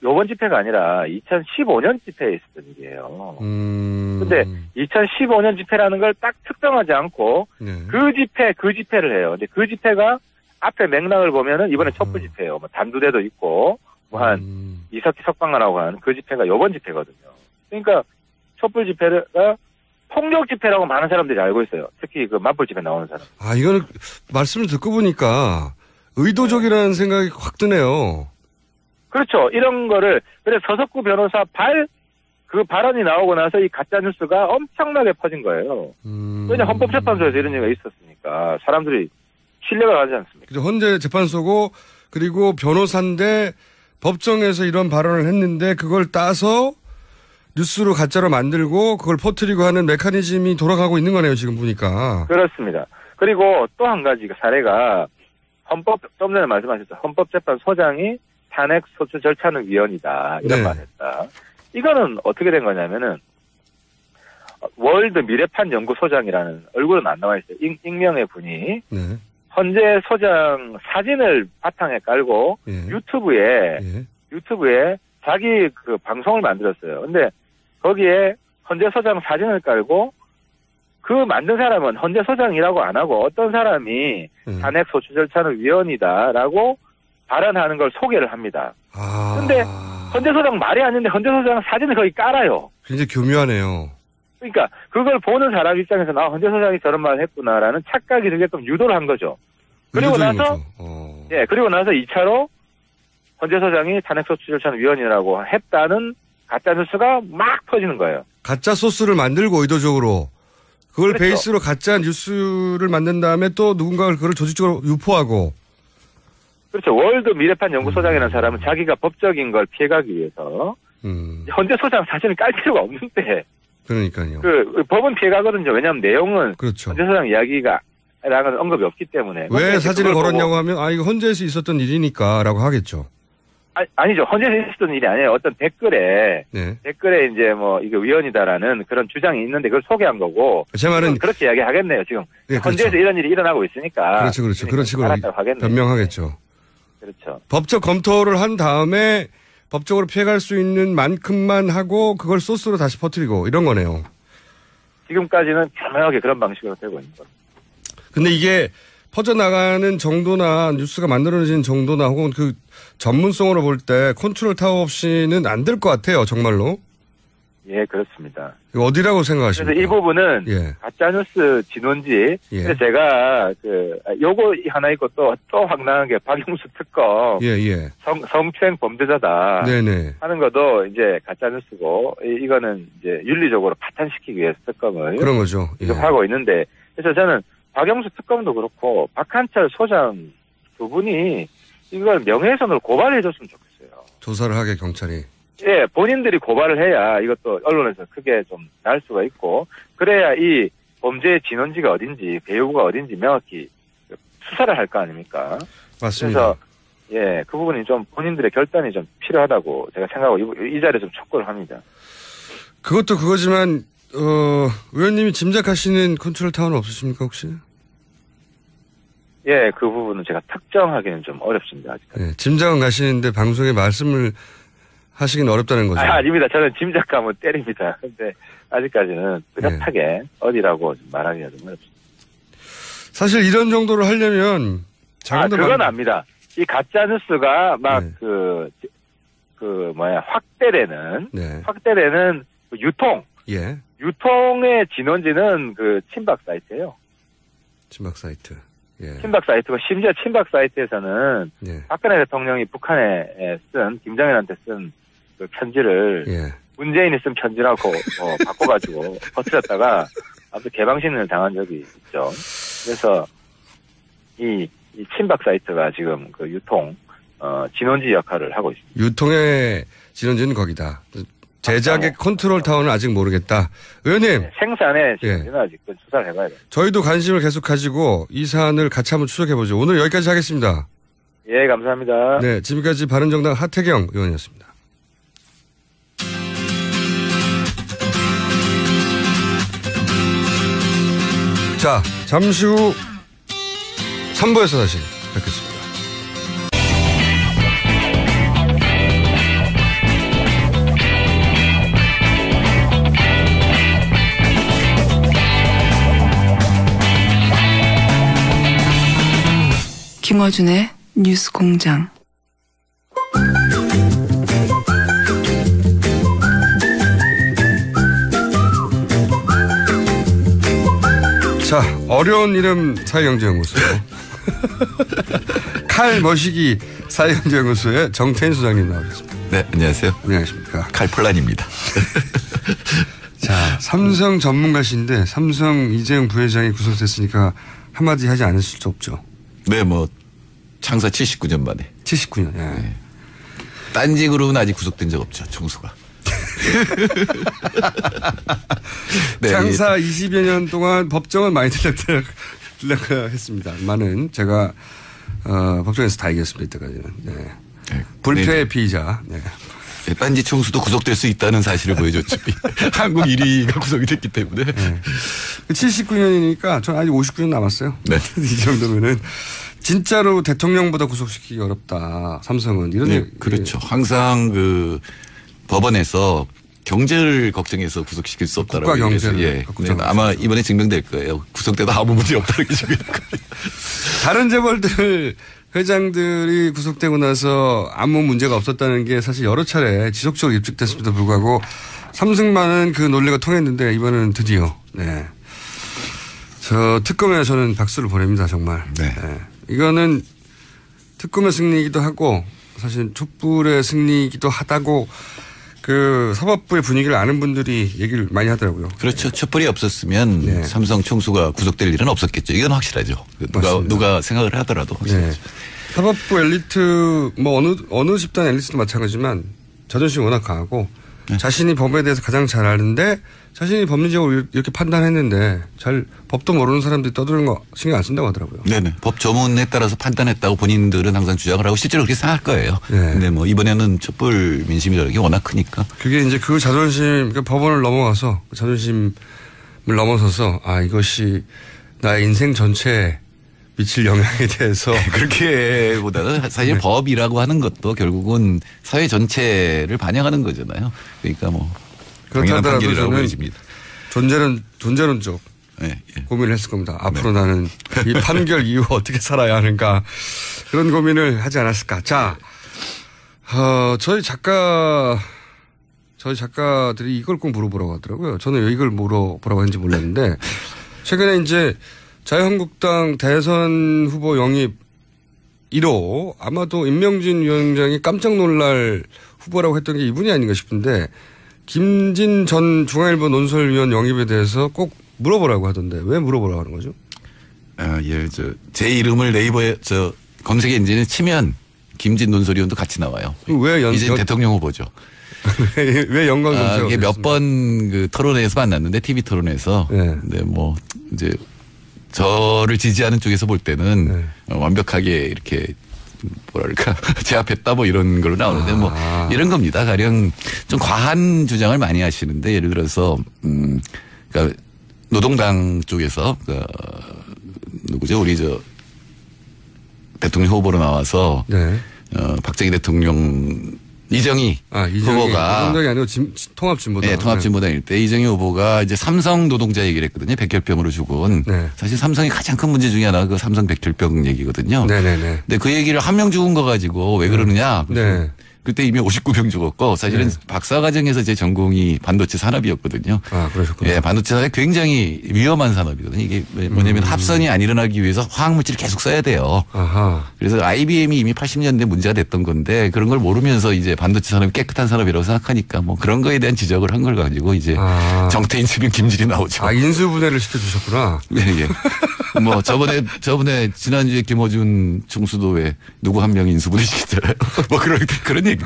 요번 집회가 아니라 2015년 집회에 있었던 일이에요. 근데 2015년 집회라는 걸 딱 특정하지 않고 그 집회를 해요. 근데 그 집회가 앞에 맥락을 보면은 이번에 촛불 집회예요. 뭐 단두대도 있고 뭐 한 이석기 석방하라고 하는 그 집회가 요번 집회거든요. 그러니까 촛불 집회가 폭력 집회라고 많은 사람들이 알고 있어요. 특히 그 맞불 집회 나오는 사람. 이거는 말씀을 듣고 보니까 의도적이라는 생각이 확 드네요. 그렇죠. 이런 거를 그래서 서석구 변호사 그 발언이 나오고 나서 이 가짜 뉴스가 엄청나게 퍼진 거예요. 왜냐 헌법재판소에서 이런 얘기가 있었으니까 사람들이 신뢰가 가지 않습니까? 그렇죠. 헌재 재판소고 그리고 변호사인데 법정에서 이런 발언을 했는데 그걸 따서 뉴스로 가짜로 만들고 그걸 퍼뜨리고 하는 메커니즘이 돌아가고 있는 거네요. 지금 보니까. 그렇습니다. 그리고 또 한 가지 사례가 좀 전에 말씀하셨죠. 헌법재판소장이 탄핵 소추 절차는 위헌이다. 이런 말을 했다. 이거는 어떻게 된 거냐면은 월드 미래판 연구소장이라는 얼굴은 안 나와 있어요. 익명의 분이 헌재 소장 사진을 바탕에 깔고 유튜브에 자기 그 방송을 만들었어요. 근데 거기에 헌재 소장 사진을 깔고 그 만든 사람은 헌재 소장이라고 안 하고 어떤 사람이 탄핵 소추 절차는 위헌이다라고 발언하는 걸 소개를 합니다. 근데 헌재 소장 말이 아닌데 헌재 소장 사진을 거기 깔아요. 굉장히 교묘하네요. 그러니까 그걸 보는 사람 입장에서 헌재 소장이 저런 말을 했구나라는 착각이 들게끔 유도를 한 거죠. 그리고 나서 그리고 나서 2차로 헌재 소장이 탄핵 소추 절차는 위헌이라고 했다는 가짜 뉴스가 막 퍼지는 거예요. 가짜 소스를 만들고 의도적으로 그걸 그렇죠. 베이스로 가짜 뉴스를 만든 다음에 또 누군가가 그걸 조직적으로 유포하고. 그렇죠. 월드 미래판 연구소장이라는 사람은 자기가 법적인 걸 피해가기 위해서 헌재 소장 사실은 깔 필요가 없는데. 그러니까요. 그 법은 피해가거든요. 왜냐하면 내용은 그렇죠. 헌재 소장 이야기가 라는 언급이 없기 때문에. 왜 사진을 걸었냐고 하면 이거 헌재에서 있었던 일이니까라고 하겠죠. 아니죠. 헌재에서 있었던 일이 아니에요. 어떤 댓글에 이제 뭐 이게 위헌이다라는 그런 주장이 있는데 그걸 소개한 거고. 제 말은 그렇게 이야기하겠네요. 지금 네, 헌재에서 그렇죠. 이런 일이 일어나고 있으니까. 그렇죠. 그런 식으로 변명하겠죠. 그렇죠. 법적 검토를 한 다음에 법적으로 피해갈 수 있는 만큼만 하고 그걸 소스로 다시 퍼뜨리고 이런 거네요. 지금까지는 교묘하게 그런 방식으로 되고 있는 거죠. 근데 이게 퍼져나가는 정도나 뉴스가 만들어지는 정도나 혹은 그 전문성으로 볼 때 컨트롤 타워 없이는 안 될 것 같아요. 정말로. 예, 그렇습니다. 이거 어디라고 생각하십니까? 그래서 이 부분은 가짜뉴스 진원지. 그래서 제가 요거 하나 있고 또 황당한 게 박영수 특검. 성추행 범죄자다. 네네. 하는 것도 이제 가짜뉴스고 이거는 이제 윤리적으로 파탄시키기 위해서 특검을. 그런 거죠. 지금 하고 있는데 그래서 저는 박영수 특검도 그렇고 박한철 소장 두 분이 이걸 명예훼손으로 고발해 줬으면 좋겠어요. 조사를 하게 경찰이. 예, 본인들이 고발을 해야 이것도 언론에서 크게 좀 날 수가 있고 그래야 이 범죄의 진원지가 어딘지 배후가 어딘지 명확히 수사를 할 거 아닙니까? 맞습니다. 그래서 그 부분이 좀 본인들의 결단이 좀 필요하다고 제가 생각하고 이 자리에 좀 촉구를 합니다. 그것도 그거지만 의원님이 짐작하시는 컨트롤 타워는 없으십니까 혹시? 예, 그 부분은 제가 특정하기는 좀 어렵습니다. 아직까지. 네, 짐작은 가시는데 방송에 말씀을 하시긴 어렵다는 거죠. 아닙니다. 저는 짐작감은 때립니다. 근데 아직까지는 뚜렷하게 어디라고 말하기가 좀 어렵습니다. 사실 이런 정도로 하려면 그건 압니다. 이 가짜 뉴스가 막 확대되는 유통. 유통의 진원지는 그 친박 사이트예요. 친박 사이트. 친박 사이트고 심지어 친박 사이트에서는 박근혜 대통령이 북한에 김정일한테 쓴 그 편지를 문재인이 쓴 편지라고 바꿔가지고 퍼뜨렸다가 아무튼 개방신을 당한 적이 있죠. 그래서 이 친박 사이트가 지금 그 유통 진원지 역할을 하고 있습니다. 유통의 진원지는 거기다. 제작의 컨트롤 타워는 아직 모르겠다. 의원님. 생산의 진원지는 아직 수사를 해봐야 돼요. 저희도 관심을 계속 가지고 이 사안을 같이 한번 추적해보죠. 오늘 여기까지 하겠습니다. 예, 감사합니다. 네, 지금까지 바른정당 하태경 의원이었습니다. 자, 잠시 후 3부에서 다시 뵙겠습니다. 김어준의 뉴스공장. 자, 어려운 이름 사회경제연구소. 칼 머시기 사회경제연구소의 정태인 소장님 나오셨습니다. 네, 안녕하세요. 안녕하십니까. 칼폴란입니다. 자, 삼성 전문가신데 삼성 이재용 부회장이 구속됐으니까 한마디 하지 않으실 수 없죠. 네, 뭐 창사 79년 만에. 79년. 예. 네. 딴직으로는 아직 구속된 적 없죠. 총수가. 네, 창사 20여 년 동안 법정은 많이 들락했습니다. 많은 제가 법정에서 다 이겼습니다. 이때까지는. 네. 네. 불패 피의자. 네. 네, 딴지 총수도 구속될 수 있다는 사실을 보여줬죠. 한국 1위가 구속이 됐기 때문에. 네. 79년이니까 전 아직 59년 남았어요. 네. 이 정도면은 진짜로 대통령보다 구속시키기 어렵다. 삼성은 이런. 네, 그렇죠. 항상 그 법원에서 경제를 걱정해서 구속시킬 수 없다라고. 국가 경제를. 예. 네, 아마 이번에 증명될 거예요. 구속돼도 아무 문제 없다는 게 증명될 거예요. 다른 재벌들 회장들이 구속되고 나서 아무 문제가 없었다는 게 사실 여러 차례 지속적으로 입증됐음에도 불구하고 삼성만은 그 논리가 통했는데 이번에는 드디어. 네. 저 특검에 저는 박수를 보냅니다. 정말. 네. 네. 이거는 특검의 승리이기도 하고 사실 촛불의 승리이기도 하다고 그 사법부의 분위기를 아는 분들이 얘기를 많이 하더라고요. 그렇죠. 촛불이 없었으면 네. 삼성 총수가 구속될 일은 없었겠죠. 이건 확실하죠. 누가 생각을 하더라도 확실하죠. 네. 사법부 엘리트 뭐 어느 집단 엘리트도 마찬가지지만 자존심이 워낙 강하고 네. 자신이 법에 대해서 가장 잘 아는데 자신이 법리적으로 이렇게 판단했는데 잘 법도 모르는 사람들이 떠드는 거 신경 안 쓴다고 하더라고요. 네네. 법 조문에 따라서 판단했다고 본인들은 항상 주장을 하고 실제로 그렇게 생각할 거예요. 네. 근데 뭐 이번에는 촛불 민심이라는 게 워낙 크니까. 그게 이제 그 자존심, 그러니까 법원을 넘어가서 그 자존심을 넘어서서 아 이것이 나의 인생 전체에 미칠 영향에 대해서 그렇게보다는 사실 네. 법이라고 하는 것도 결국은 사회 전체를 반영하는 거잖아요. 그러니까 뭐 당연한 판결이라고 보여집니다. 존재론적 네, 예. 고민을 했을 겁니다. 앞으로 나는 이 판결 이후 어떻게 살아야 하는가 그런 고민을 하지 않았을까. 자, 저희 작가들이 이걸 꼭 물어보라고 하더라고요. 저는 왜 이걸 물어보라고 했는지 몰랐는데 최근에 이제 자유한국당 대선 후보 영입 1호 아마도 임명진 위원장이 깜짝 놀랄 후보라고 했던 게 이분이 아닌가 싶은데 김진 전 중앙일보 논설위원 영입에 대해서 꼭 물어보라고 하던데 왜 물어보라고 하는 거죠? 예, 제 이름을 네이버에 검색 엔진에 치면 김진 논설위원도 같이 나와요. 왜 이제 대통령 후보죠. 왜 연관 검색? 이게 몇 번 그 토론회에서 만났는데 TV 토론회에서 네. 근데 뭐 이제 저를 지지하는 쪽에서 볼 때는 완벽하게 이렇게 뭐랄까 제압했다 뭐 이런 걸로 나오는데 뭐 이런 겁니다. 가령 좀 과한 주장을 많이 하시는데 예를 들어서 그러니까 노동당 쪽에서 누구죠? 우리 대통령 후보로 나와서 네. 박정희 대통령 이정희 후보가 노동당이 아니고 통합진보당. 네, 통합진보당일 때 이정희 후보가 이제 삼성 노동자 얘기를 했거든요. 백혈병으로 죽은. 네. 사실 삼성이 가장 큰 문제 중에 하나가 그 삼성 백혈병 얘기거든요. 네네네. 근데 그 얘기를 한 명 죽은 거 가지고 왜 그러느냐. 네. 그때 이미 59병 죽었고 사실은 네. 박사과정에서 제 전공이 반도체 산업이었거든요. 그러셨군요. 예, 반도체 산업이 굉장히 위험한 산업이거든요. 이게 뭐냐면 합선이 안 일어나기 위해서 화학물질을 계속 써야 돼요. 아하. 그래서 IBM이 이미 80년대 문제가 됐던 건데 그런 걸 모르면서 이제 반도체 산업이 깨끗한 산업이라고 생각하니까 뭐 그런 거에 대한 지적을 한 걸 가지고 이제 정태인 측은 김질이 나오죠. 인수분해를 시켜주셨구나. 네, 예. 뭐 저번에 지난주에 김어준 총수도 왜 누구 한 명 인수분해 시키잖아요. 뭐 그런 얘기입니다.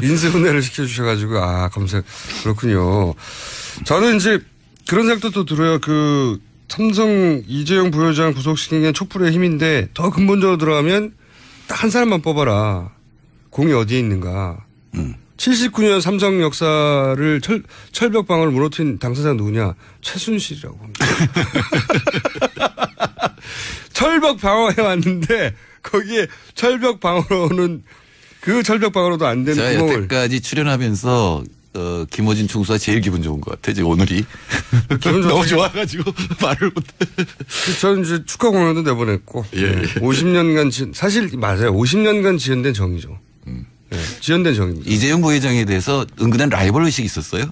인수분해를 시켜주셔가지고 검색 그렇군요. 저는 이제 그런 생각도 또 들어요. 그 삼성 이재용 부회장 구속시킨 게 촛불의 힘인데 더 근본적으로 들어가면 딱 한 사람만 뽑아라. 공이 어디에 있는가. 79년 삼성 역사를 철벽방어를 무너뜨린 당사자가 누구냐. 최순실이라고 봅니다. 철벽 방어해 왔는데 거기에 철벽 방어로는 그 철벽 방어로도 안 되는 제가 여태까지 출연하면서 김어준 총수가 제일 기분 좋은 것 같아요. 지금 오늘이 너무 좋아가지고 말을 못해. 저는 이제 축하 공연도 내보냈고 50년간 사실 맞아요. 50년간 지연된 정이죠. 네, 지연된 정입니다. 이재용 부회장에 대해서 은근한 라이벌 의식이 있었어요?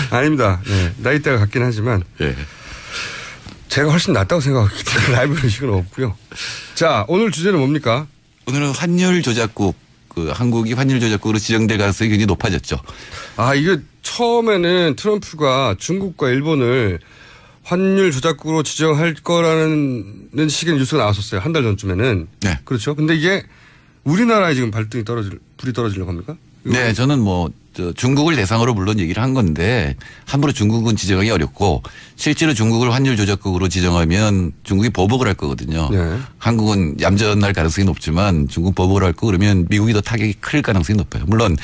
아닙니다. 네, 나이대가 같긴 하지만 제가 훨씬 낫다고 생각하기 때문에 라이벌 의식은 없고요. 자, 오늘 주제는 뭡니까? 오늘은 환율 조작국, 한국이 환율 조작국으로 지정될 가능성이 굉장히 높아졌죠. 이게 처음에는 트럼프가 중국과 일본을 환율 조작국으로 지정할 거라는 식의 뉴스가 나왔었어요. 한 달 전쯤에는. 네. 그렇죠. 근데 이게 우리나라에 지금 불이 떨어지려고 합니까? 네, 저는 중국을 대상으로 물론 얘기를 한 건데 함부로 중국은 지정하기 어렵고 실제로 중국을 환율 조작국으로 지정하면 중국이 보복을 할 거거든요. 네. 한국은 얌전할 가능성이 높지만 중국 보복을 할 거 그러면 미국이 더 타격이 클 가능성이 높아요. 물론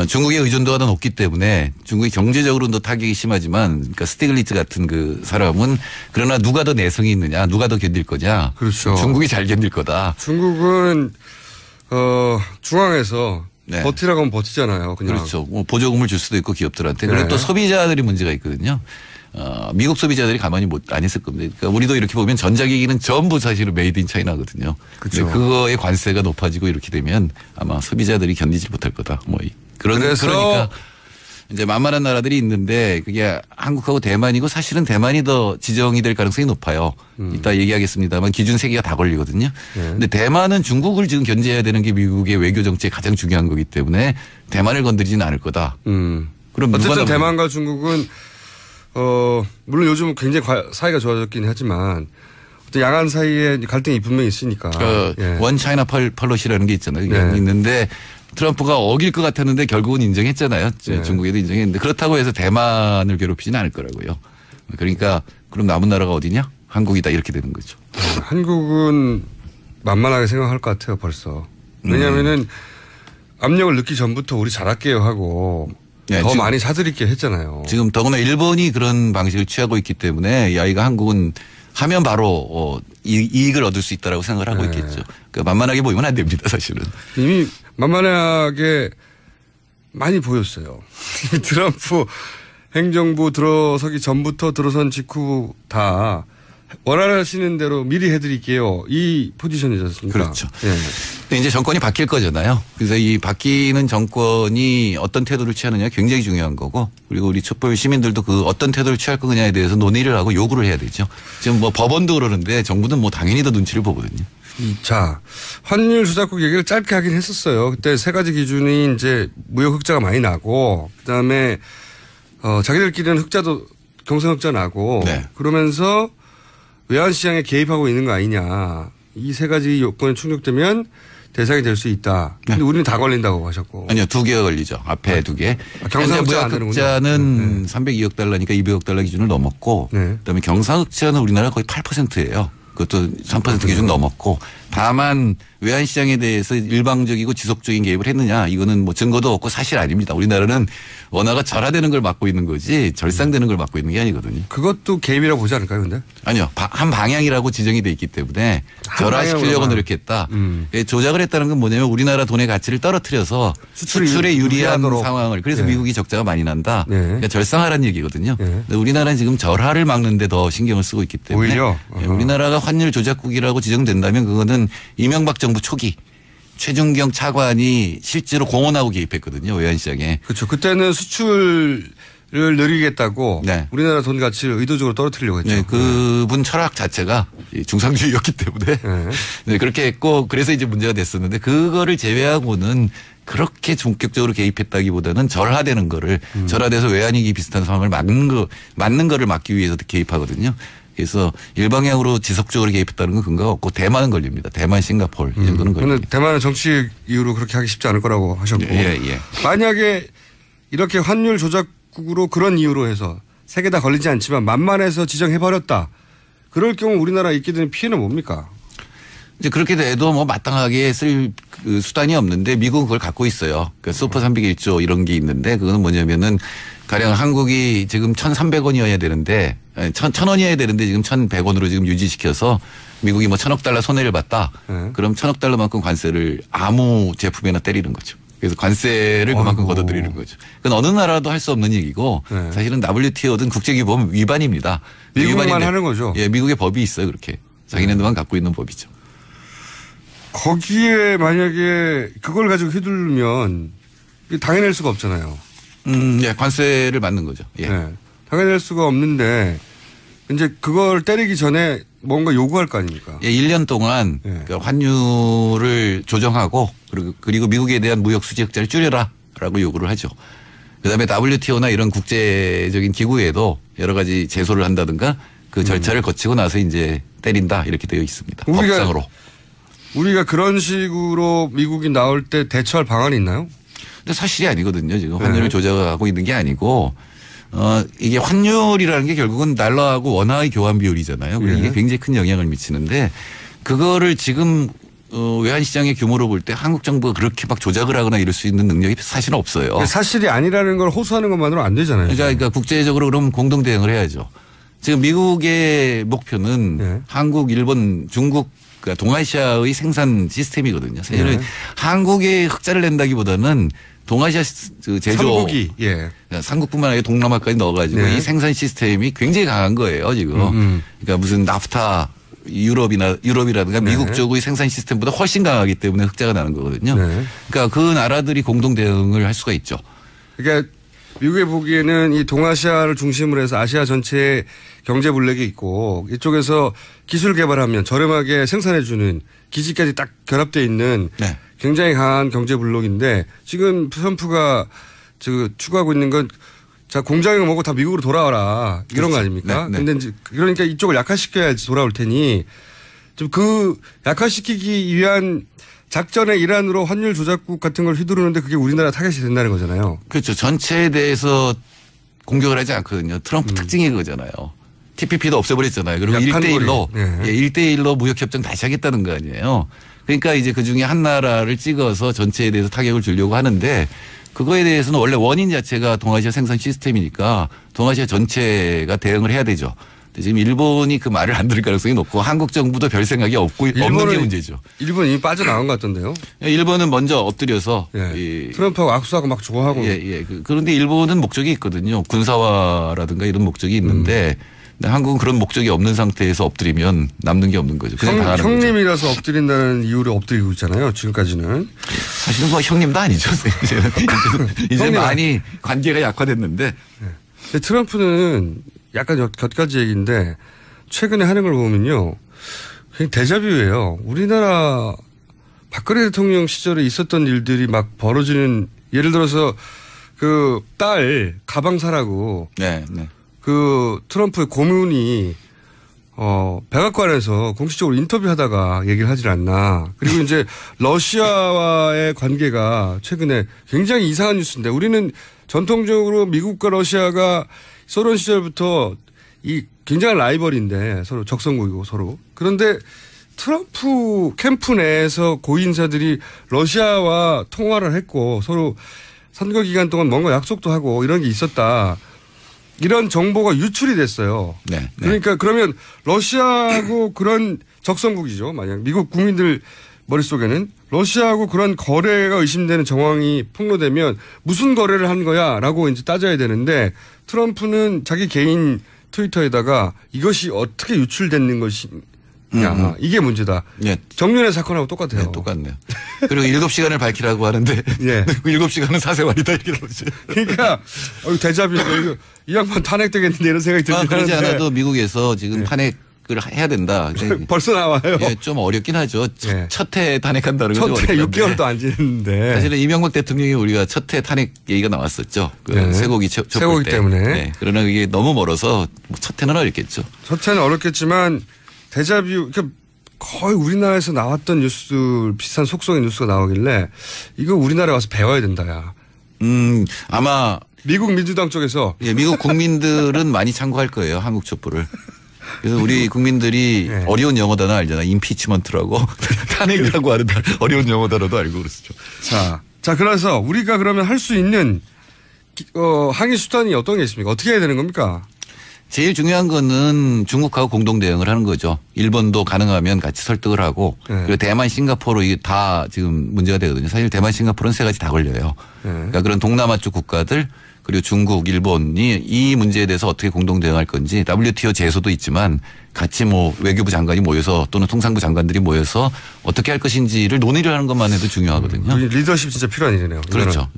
중국의 의존도가 더 높기 때문에 중국이 경제적으로는 더 타격이 심하지만 그러니까 스티글리츠 같은 그 사람은 그러나 누가 더 내성이 있느냐 누가 더 견딜 거냐. 그렇죠. 중국이 잘 견딜 거다. 중국은 중앙에서 버티라고 하면 버티잖아요. 그냥. 그렇죠. 보조금을 줄 수도 있고 기업들한테. 그리고 또 소비자들이 문제가 있거든요. 미국 소비자들이 가만히 안 있을 겁니다. 그러니까 우리도 이렇게 보면 전자기기는 전부 사실은 메이드 인 차이나거든요. 그렇죠. 그거의 관세가 높아지고 이렇게 되면 아마 소비자들이 견디지 못할 거다. 그러니까 이제 만만한 나라들이 있는데 그게 한국하고 대만이고 사실은 대만이 더 지정이 될 가능성이 높아요. 이따 얘기하겠습니다만 기준 3개가 다 걸리거든요. 근데 대만은 중국을 지금 견제해야 되는 게 미국의 외교 정책이 가장 중요한 거기 때문에 대만을 건드리지는 않을 거다. 그럼 어쨌든 대만과 중국은 물론 요즘 굉장히 사이가 좋아졌긴 하지만 양안 사이에 갈등이 분명히 있으니까. 원 차이나 펄러시라는 게 있잖아요. 네. 있는데 트럼프가 어길 것 같았는데 결국은 인정했잖아요. 네. 중국에도 인정했는데 그렇다고 해서 대만을 괴롭히지는 않을 거라고요. 그러니까 그럼 남은 나라가 어디냐? 한국이다 이렇게 되는 거죠. 한국은 만만하게 생각할 것 같아요 벌써. 왜냐하면은 압력을 넣기 전부터 우리 잘할게요 하고 네, 더 많이 사드릴게 했잖아요. 지금 더구나 일본이 그런 방식을 취하고 있기 때문에 야이가 한국은 하면 바로 이익을 얻을 수 있다라고 생각을 하고 있겠죠. 그러니까 만만하게 보이면 안 됩니다, 사실은. 이미 만만하게 많이 보였어요. 트럼프 행정부 들어서기 전부터 들어선 직후 다 원하시는 대로 미리 해드릴게요. 이 포지션이지 않습니까? 그렇죠. 근데 이제 정권이 바뀔 거잖아요. 그래서 이 바뀌는 정권이 어떤 태도를 취하느냐 굉장히 중요한 거고 그리고 우리 촛불 시민들도 그 어떤 태도를 취할 거냐에 대해서 논의를 하고 요구를 해야 되죠. 지금 뭐 법원도 그러는데 정부는 뭐 당연히 더 눈치를 보거든요. 자, 환율 조작국 얘기를 짧게 하긴 했었어요. 그때 3가지 기준이 이제 무역 흑자가 많이 나고 그다음에 자기들끼리는 흑자도 경선 흑자 나고 그러면서 외환 시장에 개입하고 있는 거 아니냐. 이 3가지 요건이 충족되면 대상이 될 수 있다. 근데 우리는 다 걸린다고 하셨고. 아니요. 2개가 걸리죠. 앞에 2개. 경상흑자 흑자는 302억 달러니까 200억 달러 기준을 넘었고 그다음에 경상흑자는 우리나라 거의 8%예요. 그것도 3% 기준 넘었고 다만 외환시장에 대해서 일방적이고 지속적인 개입을 했느냐 이거는 뭐 증거도 없고 사실 아닙니다. 우리나라는 원화가 절하되는 걸 막고 있는 거지 절상되는 걸 막고 있는 게 아니거든요. 그것도 개입이라고 보지 않을까요 근데? 아니요. 한 방향이라고 지정이 돼 있기 때문에 절하시키려고 노력했다. 조작을 했다는 건 뭐냐면 우리나라 돈의 가치를 떨어뜨려서 수출에 유리한 상황을 그래서 미국이 적자가 많이 난다. 그러니까 절상하라는 얘기거든요. 근데 우리나라는 지금 절하를 막는 데 더 신경을 쓰고 있기 때문에 오히려 우리나라가 환율 조작국이라고 지정된다면 그거는 이명박 정부 초기 최준경 차관이 실제로 공언하고 개입했거든요. 외환시장에. 그렇죠. 그때는 수출을 늘리겠다고 우리나라 돈 가치를 의도적으로 떨어뜨리려고 했죠. 네, 그분 철학 자체가 중상주의였기 때문에 그렇게 했고 그래서 이제 문제가 됐었는데 그거를 제외하고는 그렇게 본격적으로 개입했다기보다는 절하되는 거를 절하돼서 외환위기 비슷한 상황을 맞는 거를 막기 위해서 개입하거든요. 그래서 일방향으로 지속적으로 개입했다는 건 근거가 없고 대만은 걸립니다. 대만, 싱가포르 이 정도는 걸립니다. 그런데 대만은 정치 이유로 그렇게 하기 쉽지 않을 거라고 하셨고 만약에 이렇게 환율 조작국으로 그런 이유로 해서 3개 다 걸리지 않지만 만만해서 지정해버렸다. 그럴 경우 우리나라 있게 되는 피해는 뭡니까? 이제 그렇게 돼도 뭐 마땅하게 쓸 그 수단이 없는데 미국은 그걸 갖고 있어요. 그러니까 슈퍼 301조 이런 게 있는데 그거는 뭐냐면은 가령 한국이 지금 1,300원이어야 되는데 1,000원이어야 되는데 지금 1,100원으로 지금 유지시켜서 미국이 뭐 1,000억 달러 손해를 봤다. 그럼 1,000억 달러만큼 관세를 아무 제품에나 때리는 거죠. 그래서 관세를 그만큼 걷어들이는 거죠. 그건 어느 나라도 할 수 없는 얘기고 사실은 WTO든 국제기구법 위반입니다. 미국만 하는 거죠. 예, 미국의 법이 있어요. 그렇게. 자기네들만 갖고 있는 법이죠. 거기에 만약에 그걸 가지고 휘둘르면 당해낼 수가 없잖아요. 예, 관세를 받는 거죠. 예. 당해낼 수가 없는데 이제 그걸 때리기 전에 뭔가 요구할 거 아닙니까? 예, 1년 동안 그러니까 환율을 조정하고 그리고 미국에 대한 무역 수지 흑자를 줄여라라고 요구를 하죠. 그다음에 WTO나 이런 국제적인 기구에도 여러 가지 제소를 한다든가 그 절차를 거치고 나서 이제 때린다 이렇게 되어 있습니다. 법상으로. 우리가 그런 식으로 미국이 나올 때 대처할 방안이 있나요? 근데 사실이 아니거든요. 지금 환율을 조작하고 있는 게 아니고 이게 환율이라는 게 결국은 달러하고 원화의 교환 비율이잖아요. 그리고 이게 굉장히 큰 영향을 미치는데 그거를 지금 외환시장의 규모로 볼 때 한국 정부가 그렇게 막 조작을 하거나 이럴 수 있는 능력이 사실은 없어요. 사실이 아니라는 걸 호소하는 것만으로 안 되잖아요. 그러니까 국제적으로 그럼 공동 대응을 해야죠. 지금 미국의 목표는 한국, 일본, 중국 그러니까 동아시아의 생산 시스템이거든요. 사실은 한국에 흑자를 낸다기보다는 동아시아 제조 삼국이 삼국뿐만 아니라 동남아까지 넣어가지고 이 생산 시스템이 굉장히 강한 거예요 지금. 그러니까 무슨 나프타 유럽이라든가 미국 쪽의 생산 시스템보다 훨씬 강하기 때문에 흑자가 나는 거거든요. 그러니까 그 나라들이 공동 대응을 할 수가 있죠. 그러니까 미국에 보기에는 이 동아시아를 중심으로 해서 아시아 전체에 경제 블록이 있고 이쪽에서 기술 개발하면 저렴하게 생산해주는 기지까지 딱 결합되어 있는 네. 굉장히 강한 경제 블록인데 지금 트럼프가 추구하고 있는 건 자, 공장에 뭐고 다 미국으로 돌아와라. 이런 그렇죠. 거 아닙니까? 네, 네. 근데 이제 그러니까 이쪽을 약화시켜야지 돌아올 테니 좀 그 약화시키기 위한 작전의 일환으로 환율 조작국 같은 걸 휘두르는데 그게 우리나라 타겟이 된다는 거잖아요. 그렇죠. 전체에 대해서 공격을 하지 않거든요. 트럼프 특징이 그거잖아요. TPP도 없애버렸잖아요. 그리고 1대1로, 네. 1대1로 무역협정 다시 하겠다는 거 아니에요. 그러니까 이제 그 중에 한 나라를 찍어서 전체에 대해서 타격을 주려고 하는데 그거에 대해서는 원래 원인 자체가 동아시아 생산 시스템이니까 동아시아 전체가 대응을 해야 되죠. 지금 일본이 그 말을 안 들을 가능성이 높고 한국 정부도 별 생각이 없는 게 문제죠. 일본 이미 빠져나간 것 같던데요. 일본은 먼저 엎드려서 트럼프하고 악수하고 막 좋아하고. 그런데 일본은 목적이 있거든요. 군사화라든가 이런 목적이 있는데 한국은 그런 목적이 없는 상태에서 엎드리면 남는 게 없는 거죠. 그냥 당하는 형님이라서 거죠. 엎드린다는 이유로 엎드리고 있잖아요. 지금까지는. 사실은 뭐 형님도 아니죠. 이제 많이 관계가 약화됐는데. 근데 트럼프는 약간 곁가지 얘기인데 최근에 하는 걸 보면요. 그냥 데자뷰예요. 우리나라 박근혜 대통령 시절에 있었던 일들이 막 벌어지는 예를 들어서 그 딸 가방 사라고. 네. 그 트럼프의 고문이 백악관에서 공식적으로 인터뷰하다가 얘기를 하질 않나. 그리고 이제 러시아와의 관계가 최근에 굉장히 이상한 뉴스인데 우리는 전통적으로 미국과 러시아가 소련 시절부터 이 굉장한 라이벌인데 서로 적성국이고 서로. 그런데 트럼프 캠프 내에서 고위인사들이 러시아와 통화를 했고 서로 선거 기간 동안 뭔가 약속도 하고 이런 게 있었다. 이런 정보가 유출이 됐어요. 네. 그러니까 그러면 러시아하고 그런 적성국이죠. 만약 미국 국민들 머릿속에는 러시아하고 그런 거래가 의심되는 정황이 폭로되면 무슨 거래를 한 거야 라고 이제 따져야 되는데 트럼프는 자기 개인 트위터에다가 이것이 어떻게 유출되는 것이냐 이게 문제다. 예. 정윤회 사건하고 똑같아요. 네, 똑같네요. 그리고 7시간을 밝히라고 하는데 예. 7시간은 사생활이다 얘기를 하죠. 그러니까 데자뷰 이 양반 탄핵되겠는데 이런 생각이 들긴 하는데. 그러지 않아도 미국에서 지금 탄핵을 해야 된다. 벌써 나와요. 예, 좀 어렵긴 하죠. 첫 해 탄핵한다는 거죠. 첫 해 6개월도 안 지났는데. 사실은 이명박 대통령이 우리가 첫 해 탄핵 얘기가 나왔었죠. 그 쇠고기 쇠고기 때문에. 네. 그러나 이게 너무 멀어서 첫 해는 어렵겠죠. 첫 해는 어렵겠지만 데자뷰 그러니까 거의 우리나라에서 나왔던 뉴스 비슷한 속성의 뉴스가 나오길래 이거 우리나라에 와서 배워야 된다. 야. 아마 미국 민주당 쪽에서. 예, 미국 국민들은 많이 참고할 거예요. 한국 촛불을. 그래서 우리 국민들이 어려운 영어 단어 알잖아. 임피치먼트라고. 탄핵이라고 하는 어려운 영어 단어도 알고 그렇죠. 자, 그래서 우리가 그러면 할 수 있는 항의 수단이 어떤 게 있습니까? 어떻게 해야 되는 겁니까? 제일 중요한 거는 중국하고 공동 대응을 하는 거죠. 일본도 가능하면 같이 설득을 하고 그리고 대만, 싱가포르 이게 다 지금 문제가 되거든요. 사실 대만, 싱가포르는 세 가지 다 걸려요. 그러니까 그런 동남아 쪽 국가들 그리고 중국, 일본이 이 문제에 대해서 어떻게 공동 대응할 건지 WTO 제소도 있지만 같이 뭐 외교부 장관이 모여서 또는 통상부 장관들이 모여서 어떻게 할 것인지를 논의를 하는 것만 해도 중요하거든요. 리더십 진짜 필요한 일이네요. 그렇죠.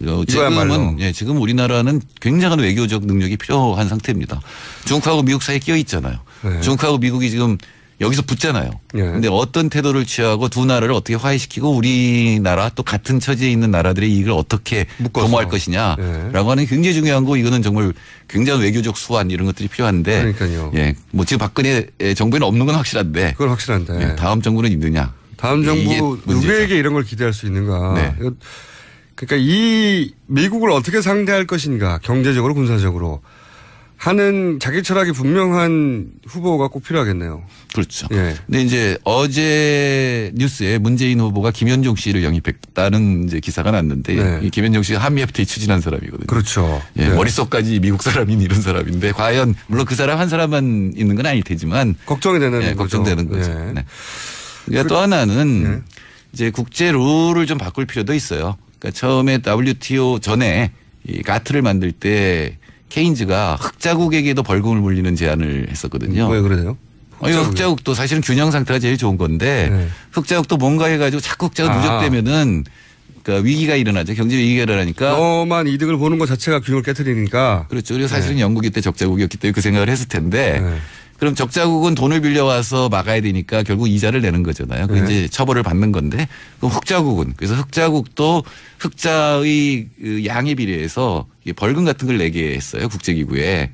지금 우리나라는 굉장한 외교적 능력이 필요한 상태입니다. 중국하고 미국 사이에 끼어 있잖아요. 중국하고 미국이 지금 여기서 붙잖아요. 그런데 어떤 태도를 취하고 두 나라를 어떻게 화해시키고 우리나라 또 같은 처지에 있는 나라들의 이익을 어떻게 도모할 것이냐라고 하는 굉장히 중요한 거 이거는 정말 굉장한 외교적 수완 이런 것들이 필요한데 그러니까요. 예, 뭐 지금 박근혜 정부에는 없는 건 확실한데 그건 확실한데 예, 다음 정부는 있느냐. 다음 정부 누구에게 이런 걸 기대할 수 있는가. 네. 그러니까 이 미국을 어떻게 상대할 것인가 경제적으로 군사적으로. 하는 자기 철학이 분명한 후보가 꼭 필요하겠네요. 그렇죠. 예. 근데 이제 어제 뉴스에 문재인 후보가 김현종 씨를 영입했다는 이제 기사가 났는데 이 김현종 씨가 한미 FTA 추진한 사람이거든요. 그렇죠. 예. 머릿속까지 미국 사람인 이런 사람인데 과연 물론 그 사람 한 사람만 있는 건 아닐 테지만 걱정이 되는 거죠. 걱정되는 거죠. 네. 그러니까 또 하나는 이제 국제 룰을 좀 바꿀 필요도 있어요. 그러니까 처음에 WTO 전에 이 가트를 만들 때 케인즈가 흑자국에게도 벌금을 물리는 제안을 했었거든요. 왜 그래요? 흑자국도 사실은 균형 상태가 제일 좋은 건데 흑자국도 뭔가 해가지고 자꾸 흑자가 누적되면은 그러니까 위기가 일어나죠. 경제 위기가 일어나니까. 너만 이득을 보는 것 자체가 균형을 깨트리니까. 그렇죠. 그리고 사실은 영국이 때 적자국이었기 때문에 그 생각을 했을 텐데 그럼 적자국은 돈을 빌려와서 막아야 되니까 결국 이자를 내는 거잖아요. 그 이제 처벌을 받는 건데 그럼 흑자국은 그래서 흑자국도 흑자의 그 양에 비례해서 벌금 같은 걸 내게 했어요. 국제기구에.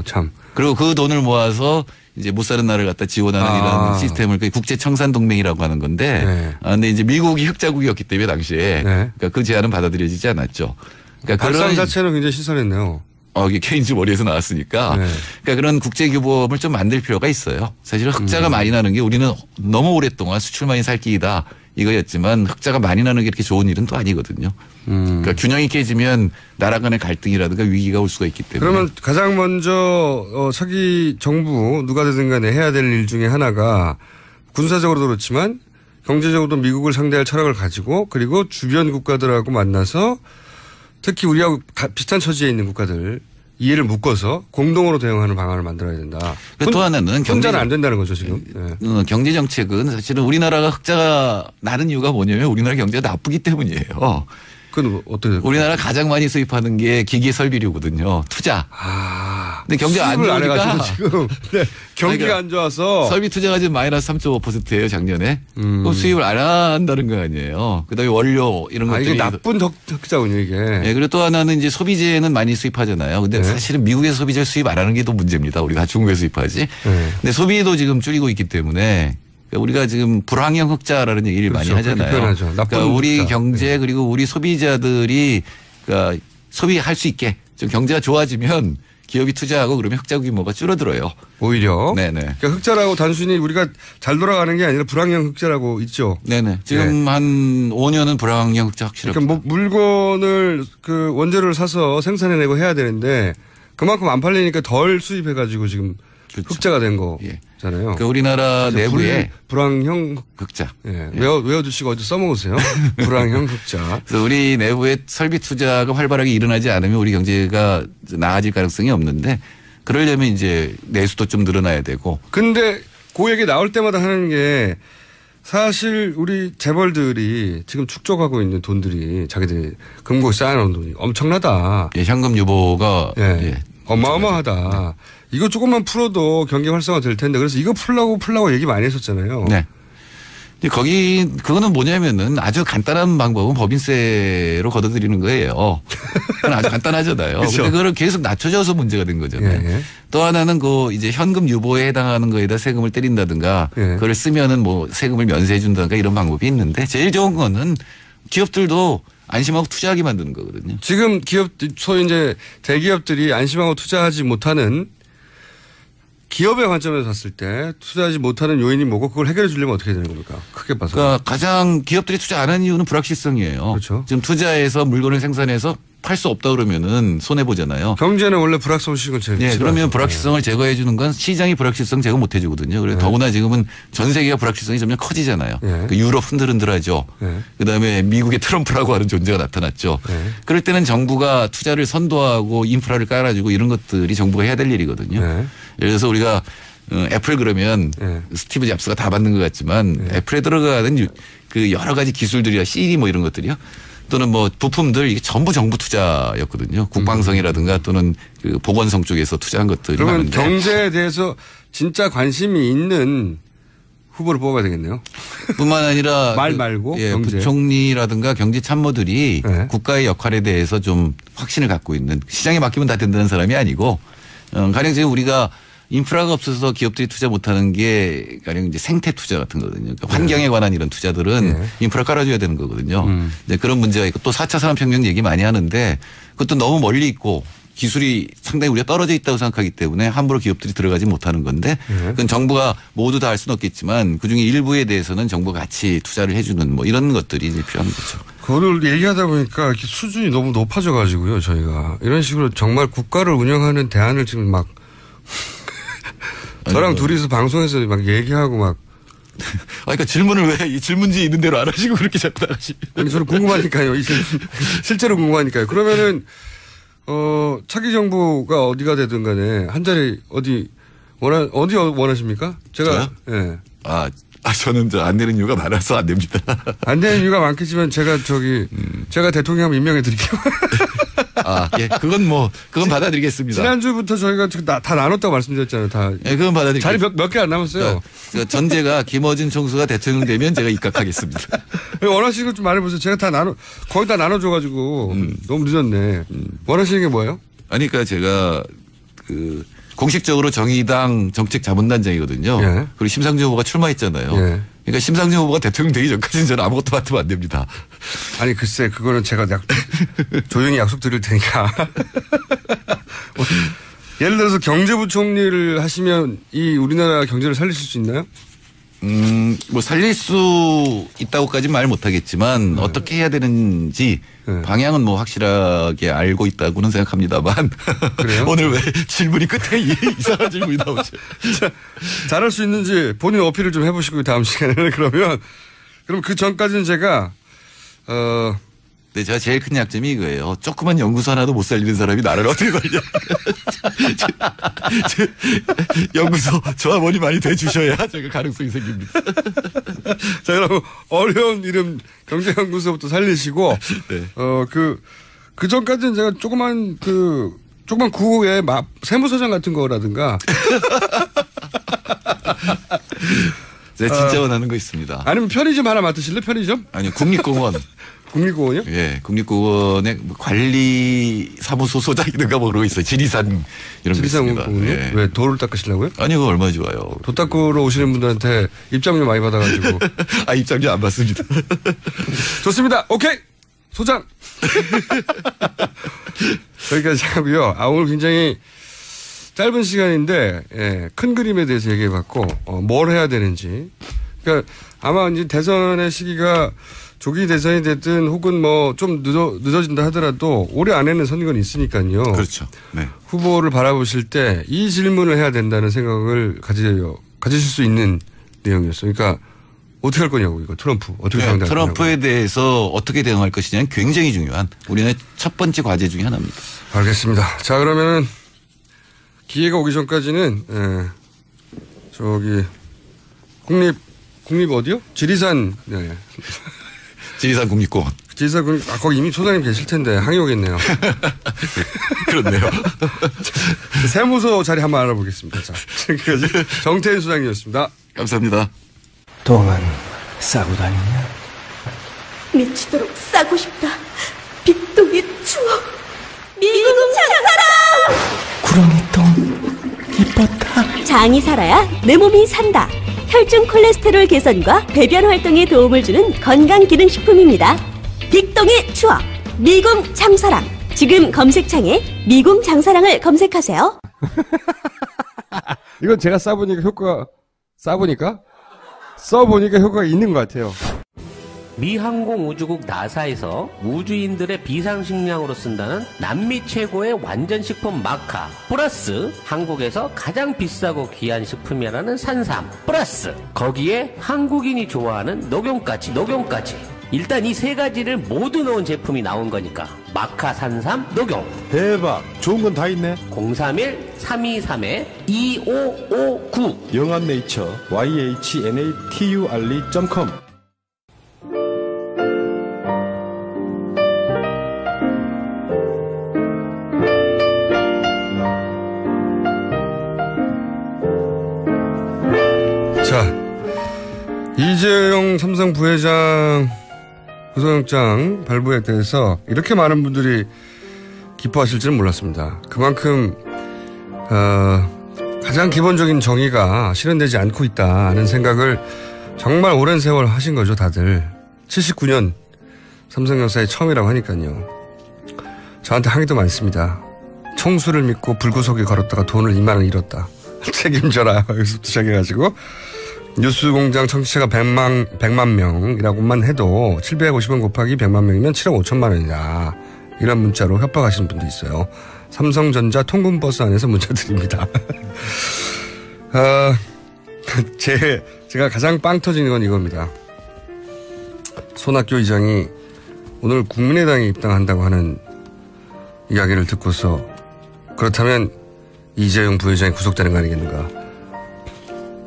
참. 그리고 그 돈을 모아서 이제 못 사는 나라를 갖다 지원하는 이런 시스템을 국제 청산 동맹이라고 하는 건데 근데 이제 미국이 흑자국이었기 때문에 당시에 그러니까 그 제안은 받아들여지지 않았죠. 그러니까 발상 자체는 굉장히 신선했네요. 이게 케인즈 머리에서 나왔으니까. 그러니까 그런 국제규범을 좀 만들 필요가 있어요. 사실 흑자가 많이 나는 게 우리는 너무 오랫동안 수출만이 살 길이다 이거였지만 흑자가 많이 나는 게 이렇게 좋은 일은 또 아니거든요. 그러니까 균형이 깨지면 나라 간의 갈등이라든가 위기가 올 수가 있기 때문에. 그러면 가장 먼저 차기 정부 누가 되든 간에 해야 될 일 중에 하나가 군사적으로도 그렇지만 경제적으로도 미국을 상대할 철학을 가지고 그리고 주변 국가들하고 만나서 특히 우리하고 비슷한 처지에 있는 국가들 이해를 묶어서 공동으로 대응하는 방안을 만들어야 된다. 또 하나는 혼자는 안 된다는 거죠 지금. 경제 정책은 사실은 우리나라가 흑자가 나는 이유가 뭐냐면 우리나라 경제가 나쁘기 때문이에요. 그건 어떻게? 우리나라 가장 많이 수입하는 게 기계 설비료거든요. 투자. 근데 경제 안 좋으니까 지금 경기가 그러니까 안 좋아서 설비 투자가 지금 마이너스 3.5%예요 작년에. 그럼 수입을 안 한다는 거 아니에요. 그다음에 원료 이런 것들이 이게 나쁜 흑자군요 이게. 네, 그리고 또 하나는 이제 소비재는 많이 수입하잖아요. 근데 사실은 미국에서 소비재 수입 안 하는 게 더 문제입니다. 우리가 중국에서 수입하지. 근데 소비도 지금 줄이고 있기 때문에. 우리가 지금 불황형 흑자라는 얘기를 많이 하잖아요. 그러니까 우리 경제 그리고 우리 소비자들이 그러니까 소비할 수 있게 좀 경제가 좋아지면 기업이 투자하고 그러면 흑자 규모가 줄어들어요. 오히려. 네네. 그러니까 흑자라고 단순히 우리가 잘 돌아가는 게 아니라 불황형 흑자라고 있죠. 네네. 지금 한 5년은 불황형 흑자 확실합니다. 그러니까 물건을 그 원재료를 사서 생산해내고 해야 되는데 그만큼 안 팔리니까 덜 수입해가지고 지금 흑자가 된 거잖아요. 그러니까 우리나라 내부에 불황형 흑자. 외워두시고 어디 써먹으세요. 불황형 흑자. 그래서 우리 내부에 설비 투자가 활발하게 일어나지 않으면 우리 경제가 나아질 가능성이 없는데 그러려면 이제 내수도 좀 늘어나야 되고. 근데 그 얘기 나올 때마다 하는 게 사실 우리 재벌들이 지금 축적하고 있는 돈들이 자기들이 금고에 쌓아놓은 돈이 엄청나다. 현금 유보가 어마어마하다. 이거 조금만 풀어도 경기 활성화 될 텐데 그래서 이거 풀라고 얘기 많이 했었잖아요. 네. 근데 그거는 뭐냐면은 아주 간단한 방법은 법인세로 걷어들이는 거예요. 그건 아주 간단하잖아요. 그렇죠. 근데 그걸 계속 낮춰져서 문제가 된 거잖아요. 또 하나는 이제 현금 유보에 해당하는 거에다 세금을 때린다든가 그걸 쓰면은 뭐 세금을 면세해 준다든가 이런 방법이 있는데 제일 좋은 거는 기업들도 안심하고 투자하게 만드는 거거든요. 지금 소위 이제 대기업들이 안심하고 투자하지 못하는 기업의 관점에서 봤을 때 투자하지 못하는 요인이 뭐고 그걸 해결해 주려면 어떻게 되는 겁니까? 크게 봐서. 그러니까 가장 기업들이 투자 안 하는 이유는 불확실성이에요. 그렇죠. 지금 투자해서 물건을 생산해서 팔 수 없다 그러면은 손해 보잖아요. 경제는 원래 불확실성을 제일. 네, 그러면 불확실성을 제거해 주는 건 시장이 불확실성 제거 못 해주거든요. 그래서 더구나 지금은 전 세계가 불확실성이 점점 커지잖아요. 그 유럽 흔들흔들하죠. 그다음에 미국의 트럼프라고 하는 존재가 나타났죠. 그럴 때는 정부가 투자를 선도하고 인프라를 깔아주고 이런 것들이 정부가 해야 될 일이거든요. 예를 들어서 우리가 애플 그러면 스티브 잡스가 다 만든 것 같지만 애플에 들어가는 그 여러 가지 기술들이야 CD 뭐 이런 것들이요. 또는 뭐 부품들 이게 전부 정부 투자였거든요. 국방성이라든가 또는 그 보건성 쪽에서 투자한 것들이 그러면 많은데. 경제에 대해서 진짜 관심이 있는 후보를 뽑아야 되겠네요. 뿐만 아니라 말 말고 경제. 부총리라든가 경제 참모들이 국가의 역할에 대해서 좀 확신을 갖고 있는 시장에 맡기면 다 된다는 사람이 아니고 가령 지금 우리가 인프라가 없어서 기업들이 투자 못하는 게 가령 이제 생태 투자 같은 거거든요. 그러니까 환경에 관한 이런 투자들은 인프라 깔아줘야 되는 거거든요. 네, 그런 문제가 있고 또 4차 산업혁명 얘기 많이 하는데 그것도 너무 멀리 있고 기술이 상당히 우리가 떨어져 있다고 생각하기 때문에 함부로 기업들이 들어가지 못하는 건데 그건 정부가 모두 다 할 수는 없겠지만 그중에 일부에 대해서는 정부가 같이 투자를 해주는 뭐 이런 것들이 이제 필요한 거죠. 그거를 얘기하다 보니까 수준이 너무 높아져 가지고요. 저희가 이런 식으로 정말 국가를 운영하는 대안을 지금 막 저랑 둘이서 방송에서 막 얘기하고 막. 그러니까 질문을 왜 이 질문지 있는 대로 안 하시고 그렇게 자꾸 나가시면. 아니, 저는 궁금하니까요. 실제로 궁금하니까요. 그러면은, 차기 정부가 어디가 되든 간에 한 자리 어디 원하십니까? 제가. 저요? 예. 저는 안 내는 이유가 많아서 안 냅니다. 안 되는 이유가 많겠지만 제가 대통령 한번 임명해 드릴게요. 예. 그건 받아들이겠습니다. 지난주부터 저희가 다 나눴다고 말씀드렸잖아요. 다. 예, 그건 받아들이겠습니다. 자리 몇 개 안 남았어요. 전제가 김어준 총수가 대통령 되면 제가 입각하겠습니다. 원하시는 거 좀 말해보세요. 제가 거의 다 나눠줘가지고 너무 늦었네. 원하시는 게 뭐예요? 아니, 그러니까 제가 공식적으로 정의당 정책자문단장이거든요. 예. 그리고 심상정 후보가 출마했잖아요. 예. 그러니까 심상정 후보가 대통령 되기 전까지는 저는 아무것도 맡으면 안 됩니다. 아니 글쎄 그거는 제가 조용히 약속 드릴 테니까. 예를 들어서 경제부총리를 하시면 이 우리나라 경제를 살리실 수 있나요? 살릴 수 있다고까지는 말 못하겠지만 어떻게 해야 되는지 방향은 확실하게 알고 있다고는 생각합니다만. 그래요? 오늘 왜 질문이 끝에 이상한 질문이 나오죠? 잘할 수 있는지 본인 어필을 좀 해보시고 다음 시간에는 그럼 그 전까지는 제가 네, 제가 제일 큰 약점이 이거예요. 조그만 연구소 하나도 못 살리는 사람이 나라를 어떻게 살려? 연구소 조합원이 많이 돼주셔야 제가 가능성이 생깁니다. 자, 그럼 어려운 이름 경제연구소부터 살리시고, 네. 그 전까지는 제가 조그만 구호에 세무서장 같은 거라든가. 제가 진짜 원하는 거 있습니다. 아니면 편의점 하나 맡으실래? 편의점? 아니요, 국립공원. 국립공원이요? 예, 국립공원의 관리사무소 소장이든가 그러고 있어요. 지리산 이런 거 있습니다. 예. 왜 도를 닦으시려고요? 아니요, 그거 얼마나 좋아요. 도 닦으러 오시는 분들한테 입장료 많이 받아가지고. 입장료 안 받습니다. 좋습니다. 오케이! 소장! 여기까지 하고요. 오늘 굉장히 짧은 시간인데, 큰 그림에 대해서 얘기해봤고, 뭘 해야 되는지. 그러니까 아마 이제 대선의 시기가 조기 대선이 됐든 혹은 좀 늦어진다 하더라도 올해 안에는 선거는 있으니까요. 그렇죠. 네. 후보를 바라보실 때 이 질문을 해야 된다는 생각을 가지실 수 있는 내용이었어요. 그러니까 어떻게 할 거냐고 이거 트럼프 어떻게 상대할 거냐고. 트럼프에 대해서 어떻게 대응할 것이냐는 굉장히 중요한 우리나라의 첫 번째 과제 중에 하나입니다. 알겠습니다. 자, 그러면은 기회가 오기 전까지는 국립 어디요? 지리산. 네. 지리산 국립공원. 지리산 국립, 거기 이미 소장님 계실 텐데 항의 오겠네요. 그렇네요. 세무서 자리 한번 알아보겠습니다. 자, 지금까지 정태인 소장님이었습니다. 감사합니다. 똥은 싸고 다니냐? 미치도록 싸고 싶다. 빅동의 추억. 미국 장사랑! 구렁이 똥 이뻤다. 장이 살아야 내 몸이 산다. 혈중 콜레스테롤 개선과 배변 활동에 도움을 주는 건강기능식품입니다. 빅동의 추억, 미궁 장사랑. 지금 검색창에 미궁 장사랑을 검색하세요. 이건 제가 써보니까 효과가 있는 것 같아요. 미 항공우주국 나사에서 우주인들의 비상식량으로 쓴다는 남미 최고의 완전식품 마카 플러스 한국에서 가장 비싸고 귀한 식품이라는 산삼 플러스 거기에 한국인이 좋아하는 녹용까지 일단 이 세 가지를 모두 넣은 제품이 나온 거니까 마카 산삼 녹용 대박 좋은 건 다 있네. 031-323-2559 영한네이처 yhnaturi.com 자, 이재용 삼성 부회장 구속영장 발부에 대해서 이렇게 많은 분들이 기뻐하실 줄은 몰랐습니다. 그만큼 가장 기본적인 정의가 실현되지 않고 있다는 생각을 정말 오랜 세월 하신 거죠, 다들. 79년 삼성 역사의 처음이라고 하니까요. 저한테 항의도 많습니다. 총수를 믿고 불구속에 걸었다가 돈을 2만 원 잃었다. 책임져라. 여기서부터 시작해가지고 뉴스공장 청취자가 100만 명이라고만 해도 750원 곱하기 100만 명이면 7억 5천만 원이다. 이런 문자로 협박하시는 분도 있어요. 삼성전자 통근버스 안에서 문자 드립니다. 제가 가장 빵 터지는 건 이겁니다. 손학규 의장이 오늘 국민의당에 입당한다고 하는 이야기를 듣고서 그렇다면 이재용 부회장이 구속되는 거 아니겠는가.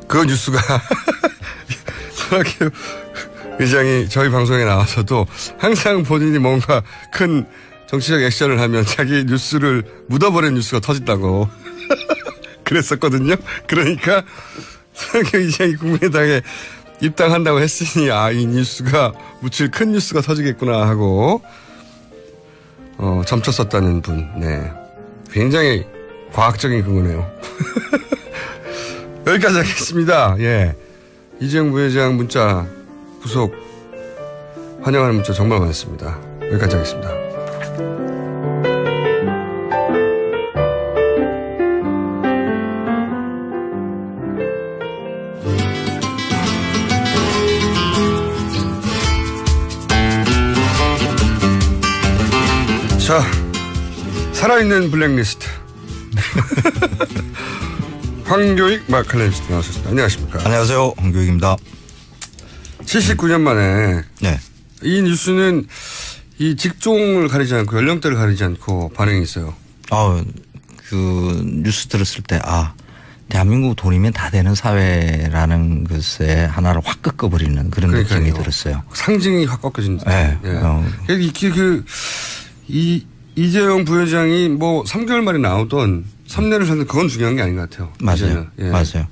그 뉴스가 손학규 의장이 저희 방송에 나와서도 항상 본인이 뭔가 큰 정치적 액션을 하면 자기 뉴스를 묻어버린 뉴스가 터진다고 그랬었거든요. 그러니까 손학규 의장이 국민의당에 입당한다고 했으니 이 뉴스가 묻힐 큰 뉴스가 터지겠구나 하고 점쳤었다는 분. 네, 굉장히 과학적인 근거네요. 여기까지 하겠습니다. 예, 이재용 부회장 문자 구속 환영하는 문자 정말 많습니다. 여기까지 하겠습니다. 자, 살아있는 블랙리스트. 황교익 마칼레미스트 나오셨습니다. 안녕하십니까. 안녕하세요. 황교익입니다. 79년 만에 네. 이 뉴스는 이 직종을 가리지 않고 연령대를 가리지 않고 반응이 있어요. 그 뉴스 들었을 때 대한민국 돈이면 다 되는 사회라는 것에 하나를 확 꺾어버리는 그런 느낌이 들었어요. 상징이 확 꺾여진. 네. 이재용 부회장이 뭐 3개월 만에 나오던 3년을 살던 그건 중요한 게 아닌 것 같아요. 맞아요. 예. 맞아요.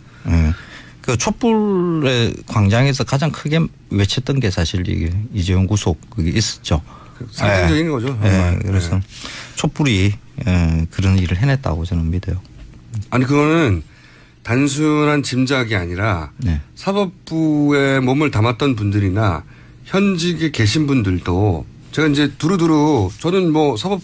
그 촛불의 광장에서 가장 크게 외쳤던 게 사실 이게 이재용 구속 그게 있었죠. 상징적인 거죠. 네. 그래서 촛불이 그런 일을 해냈다고 저는 믿어요. 아니 그거는 단순한 짐작이 아니라 사법부에 몸을 담았던 분들이나 현직에 계신 분들도 제가 이제 두루두루 저는 뭐 사법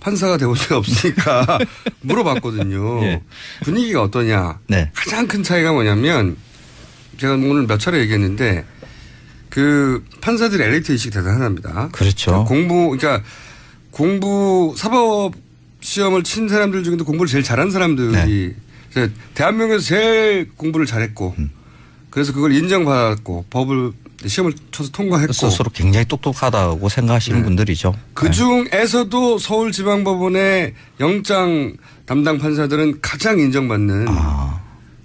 판사가 되어본 적이 없으니까 물어봤거든요. 예. 분위기가 어떠냐. 네. 가장 큰 차이가 뭐냐면 제가 오늘 몇 차례 얘기했는데 그 판사들의 엘리트 의식이 대단합니다. 그렇죠. 그러니까 사법 시험을 친 사람들 중에도 공부를 제일 잘한 사람들이 대한민국에서 제일 공부를 잘했고 그래서 그걸 인정받았고 법을 시험을 쳐서 통과했고 스스로 굉장히 똑똑하다고 생각하시는 분들이죠. 그중에서도 서울지방법원의 영장 담당 판사들은 가장 인정받는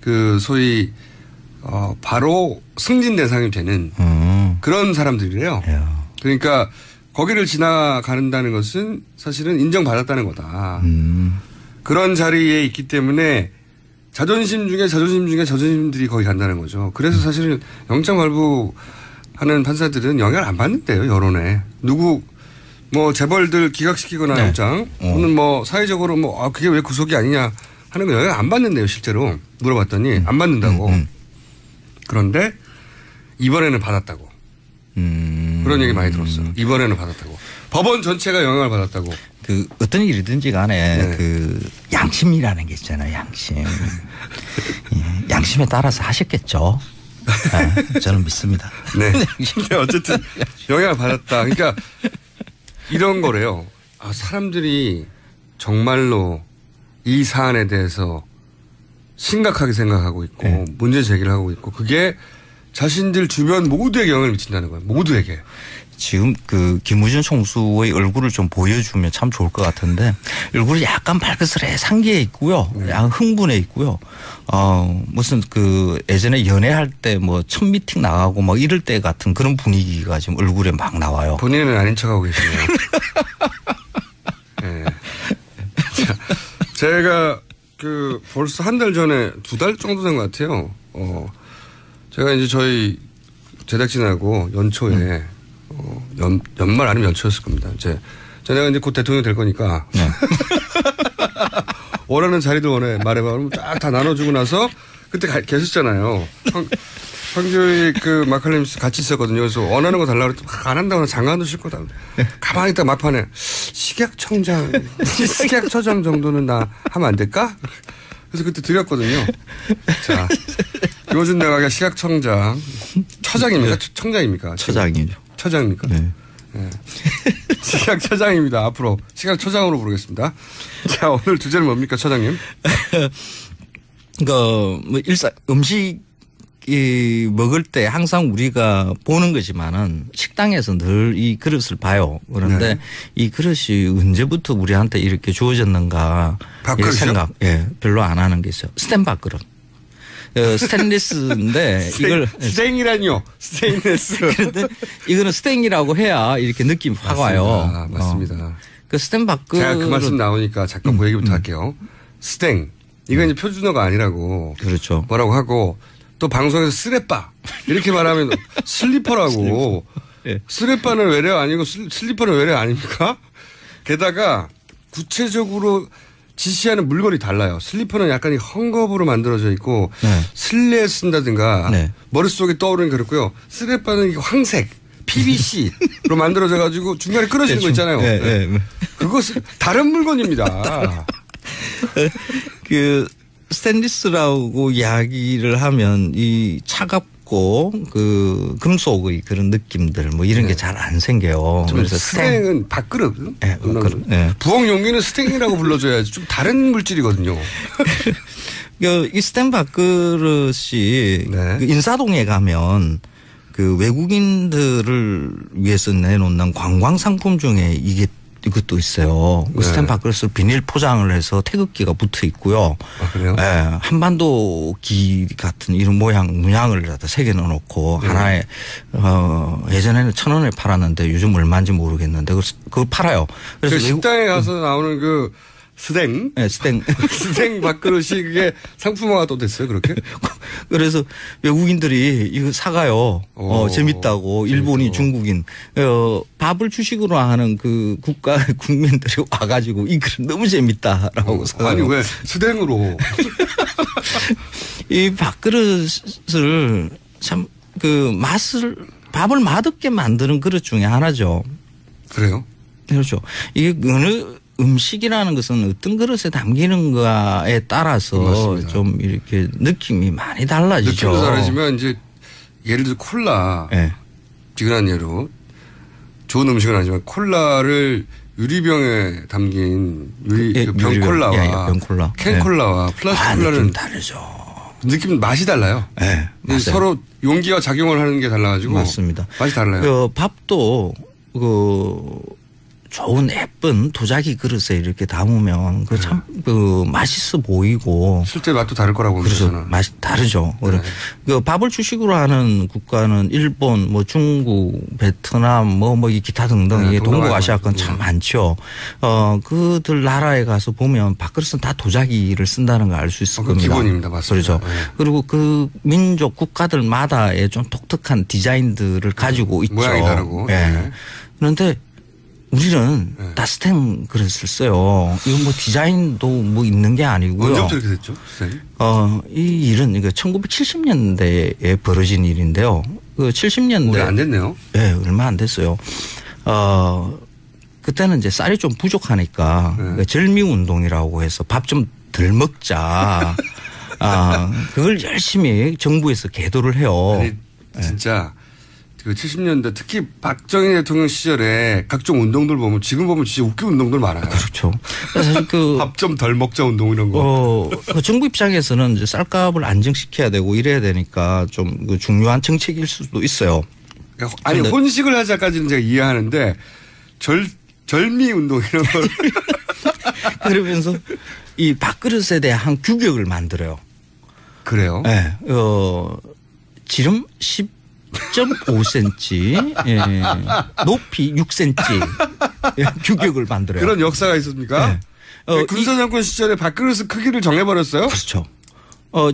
그 소위 바로 승진 대상이 되는 그런 사람들이래요. 그러니까 거기를 지나간다는 것은 사실은 인정받았다는 거다. 그런 자리에 있기 때문에 자존심 중에 자존심들이 거기 간다는 거죠. 그래서 사실은 영장 발부하는 판사들은 영향을 안 받는데요, 여론에. 뭐 재벌들 기각시키거나 영장 또는 뭐 사회적으로 그게 왜 구속이 아니냐 하는 거 영향 안 받는데요, 실제로. 물어봤더니 안 받는다고. 그런데 이번에는 받았다고. 그런 얘기 많이 들었어요. 이번에는 받았다고. 법원 전체가 영향을 받았다고. 그 어떤 일이든지 간에 그 양심이라는 게 있잖아요. 양심. 양심에 따라서 하셨겠죠. 네, 저는 믿습니다. 네. 근데 어쨌든 영향을 받았다. 그러니까 이런 거래요. 사람들이 정말로 이 사안에 대해서 심각하게 생각하고 있고 문제 제기를 하고 있고 그게 자신들 주변 모두에게 영향을 미친다는 거예요. 모두에게. 지금 그 김우준 총수의 얼굴을 좀 보여주면 참 좋을 것 같은데 얼굴이 약간 발그스레한 게 있고요. 약간 흥분해 있고요. 무슨 그 예전에 연애할 때 뭐 첫 미팅 나가고 막 이럴 때 같은 그런 분위기가 지금 얼굴에 막 나와요. 본인은 아닌 척하고 계시네요. 네. 제가 그 벌써 한 달 전에 2달 정도 된 것 같아요. 제가 이제 저희 제작진하고 연초에 연말 아니면 연초였을 겁니다. 내가 이제 곧 대통령이 될 거니까. 원하는 자리도 말해봐. 그러면 쫙 다 나눠주고 나서 그때 계셨잖아요. 황교익 그 마칼레미스 같이 있었거든요. 그래서 원하는 거 달라고 그랬더니 안 한다고 장관도 싫고 다. 가만히 있다 막판에 식약처장 정도는 나 하면 안 될까? 그래서 그때 드렸거든요. 자, 요즘 내가 식약청장 처장입니까? 청장입니까? 처장이죠. 처장입니까? 네. 식약처장입니다. 앞으로 식약처장으로 부르겠습니다. 자, 오늘 주제는 뭡니까, 처장님? 뭐 음식 먹을 때 항상 우리가 보는 거지만은 식당에서 늘 이 그릇을 봐요. 그런데 이 그릇이 언제부터 우리한테 이렇게 주어졌는가 이 생각 별로 안 하는 게 있어요. 스탠바 그릇. 스테인리스인데 이걸 스테인이라니요. 스테인리스. 그런데 이거는 스테인이라고 해야 이렇게 느낌이 확 와요. 맞습니다. 그 스텐 밖으로 제가 그 말씀 나오니까 잠깐 그 얘기부터 할게요. 스탱. 이건 이제 표준어가 아니라고. 그렇죠. 뭐라고 하고 또 방송에서 쓰레빠 이렇게 말하면 슬리퍼라고. 네. 쓰레빠는 외래 아니고 슬리퍼는 외래 아닙니까? 게다가 구체적으로 지시하는 물건이 달라요. 슬리퍼는 약간 이 헝겊으로 만들어져 있고 네. 실내에 쓴다든가 네. 머릿속에 떠오르는 그렇고요. 쓰레빠는 이게 황색 PVC로 만들어져 가지고 중간에 끊어지는 거 있잖아요. 네. 네. 그것은 다른 물건입니다. 그 스테인리스라고 이야기를 하면 이 차갑고 그 금속의 그런 느낌들 뭐 이런 게 잘 안 생겨요. 그래서 스탱은 밥그릇. 네, 네. 부엌 용기는 스탱이라고 불러줘야지 좀 다른 물질이거든요. 이 스탱 밥그릇이 네. 그 인사동에 가면 그 외국인들을 위해서 내놓는 관광 상품 중에 이것도 있어요. 네. 스탠 밥그릇을 비닐 포장을 해서 태극기가 붙어 있고요. 아, 그래요? 네. 한반도 기 같은 이런 문양을 갖다 새겨 넣어놓고 네. 하나에 예전에는 1,000원에 팔았는데 요즘 얼마인지 모르겠는데 그거 팔아요. 그래서 식당에 가서 나오는 그 스탱? 네, 스탱. 스탱 밥그릇이 그게 상품화가 또 됐어요, 그렇게? 그래서 외국인들이 이거 사가요. 재밌다고. 일본이 중국인. 밥을 주식으로 하는 그 국민들이 와가지고 이 그릇 너무 재밌다라고 사가요. 아니, 왜 스탱으로. 이 밥그릇을 참 밥을 맛없게 만드는 그릇 중에 하나죠. 그래요? 그렇죠. 이게 음식이라는 것은 어떤 그릇에 담기는가에 따라서 맞습니다. 좀 이렇게 느낌이 많이 달라지죠. 느낌도 다르지만 이제 예를 들어 콜라. 네. 지근한 예로 좋은 음식은 아니지만 콜라를 유리병에 담긴 병콜라와 병콜라. 캔콜라와 플라스틱 콜라는 느낌 다르죠. 느낌 맛이 달라요. 네, 서로 용기와 작용을 하는 게 달라가지고 맞습니다. 맛이 달라요. 그 밥도 좋은 예쁜 도자기 그릇에 이렇게 담으면 참 맛있어 보이고 실제 맛도 다를 거라고 봅니다. 그래서 맛이 다르죠. 네. 그 밥을 주식으로 하는 국가는 일본, 뭐 중국, 베트남, 뭐 기타 등등 네, 동북아시아권 참 많죠. 그들 나라에 가서 보면 밥그릇은 다 도자기를 쓴다는 걸 알 수 있을 겁니다. 기본입니다, 맞습니다. 그렇죠. 네. 그리고 그 민족 국가들마다의 좀 독특한 디자인들을 가지고 있죠. 모양이 다르고. 네. 네. 그런데 우리는 네. 다 스텐 그릇을 써요. 이건 뭐 디자인도 뭐 있는 게 아니고요. 언제부터 이렇게 됐죠? 스텐? 이 일은 1970년대에 벌어진 일인데요. 그 70년대. 오래 안 됐네요. 네, 얼마 안 됐어요. 그때는 이제 쌀이 좀 부족하니까 네. 절미 운동이라고 해서 밥 좀 덜 먹자. 그걸 열심히 정부에서 계도를 해요. 아니, 진짜. 그 70년대 특히 박정희 대통령 시절에 각종 운동들 보면 지금 보면 진짜 웃긴 운동들 많아요. 그렇죠. 사실 밥 좀 덜 먹자 운동 이런 거. 정부 입장에서는 이제 쌀값을 안정시켜야 되고 이래야 되니까 좀 중요한 정책일 수도 있어요. 아니 혼식을 하자까지는 제가 이해하는데 절미 운동 이런 걸 그러면서 이 밥그릇에 대한 규격을 만들어요. 그래요? 네. 지름 10.5cm, 예. 높이 6cm 규격을 만들어요. 그런 역사가 있습니까? 네. 군사정권 시절에 밥그릇 크기를 정해버렸어요? 그렇죠.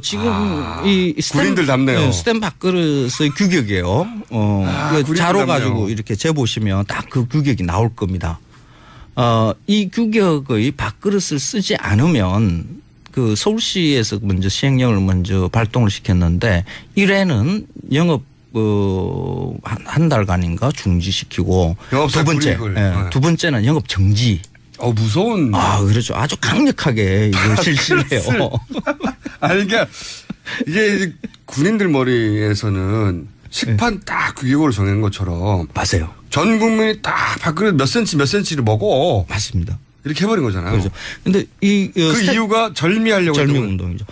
지금 이 군인들 답네요. 스텐 밥그릇의 규격이에요. 자로 가지고 이렇게 재보시면 딱 그 규격이 나올 겁니다. 이 규격의 밥그릇을 쓰지 않으면 그 서울시에서 먼저 시행령을 먼저 발동을 시켰는데 1회는 영업 한 달간인가 중지시키고 두 번째는 영업 정지. 무서운. 그렇죠. 아주 강력하게 이걸 실시를 해요. 그러니까 이게 군인들 머리에서는 식판 딱 규격으로 정한 것처럼. 맞아요. 전 국민이 딱 밥그릇 몇 센치를 먹어. 맞습니다. 이렇게 해버린 거잖아요. 그렇죠. 근데 이유가 절미하려고 절미 운동이죠.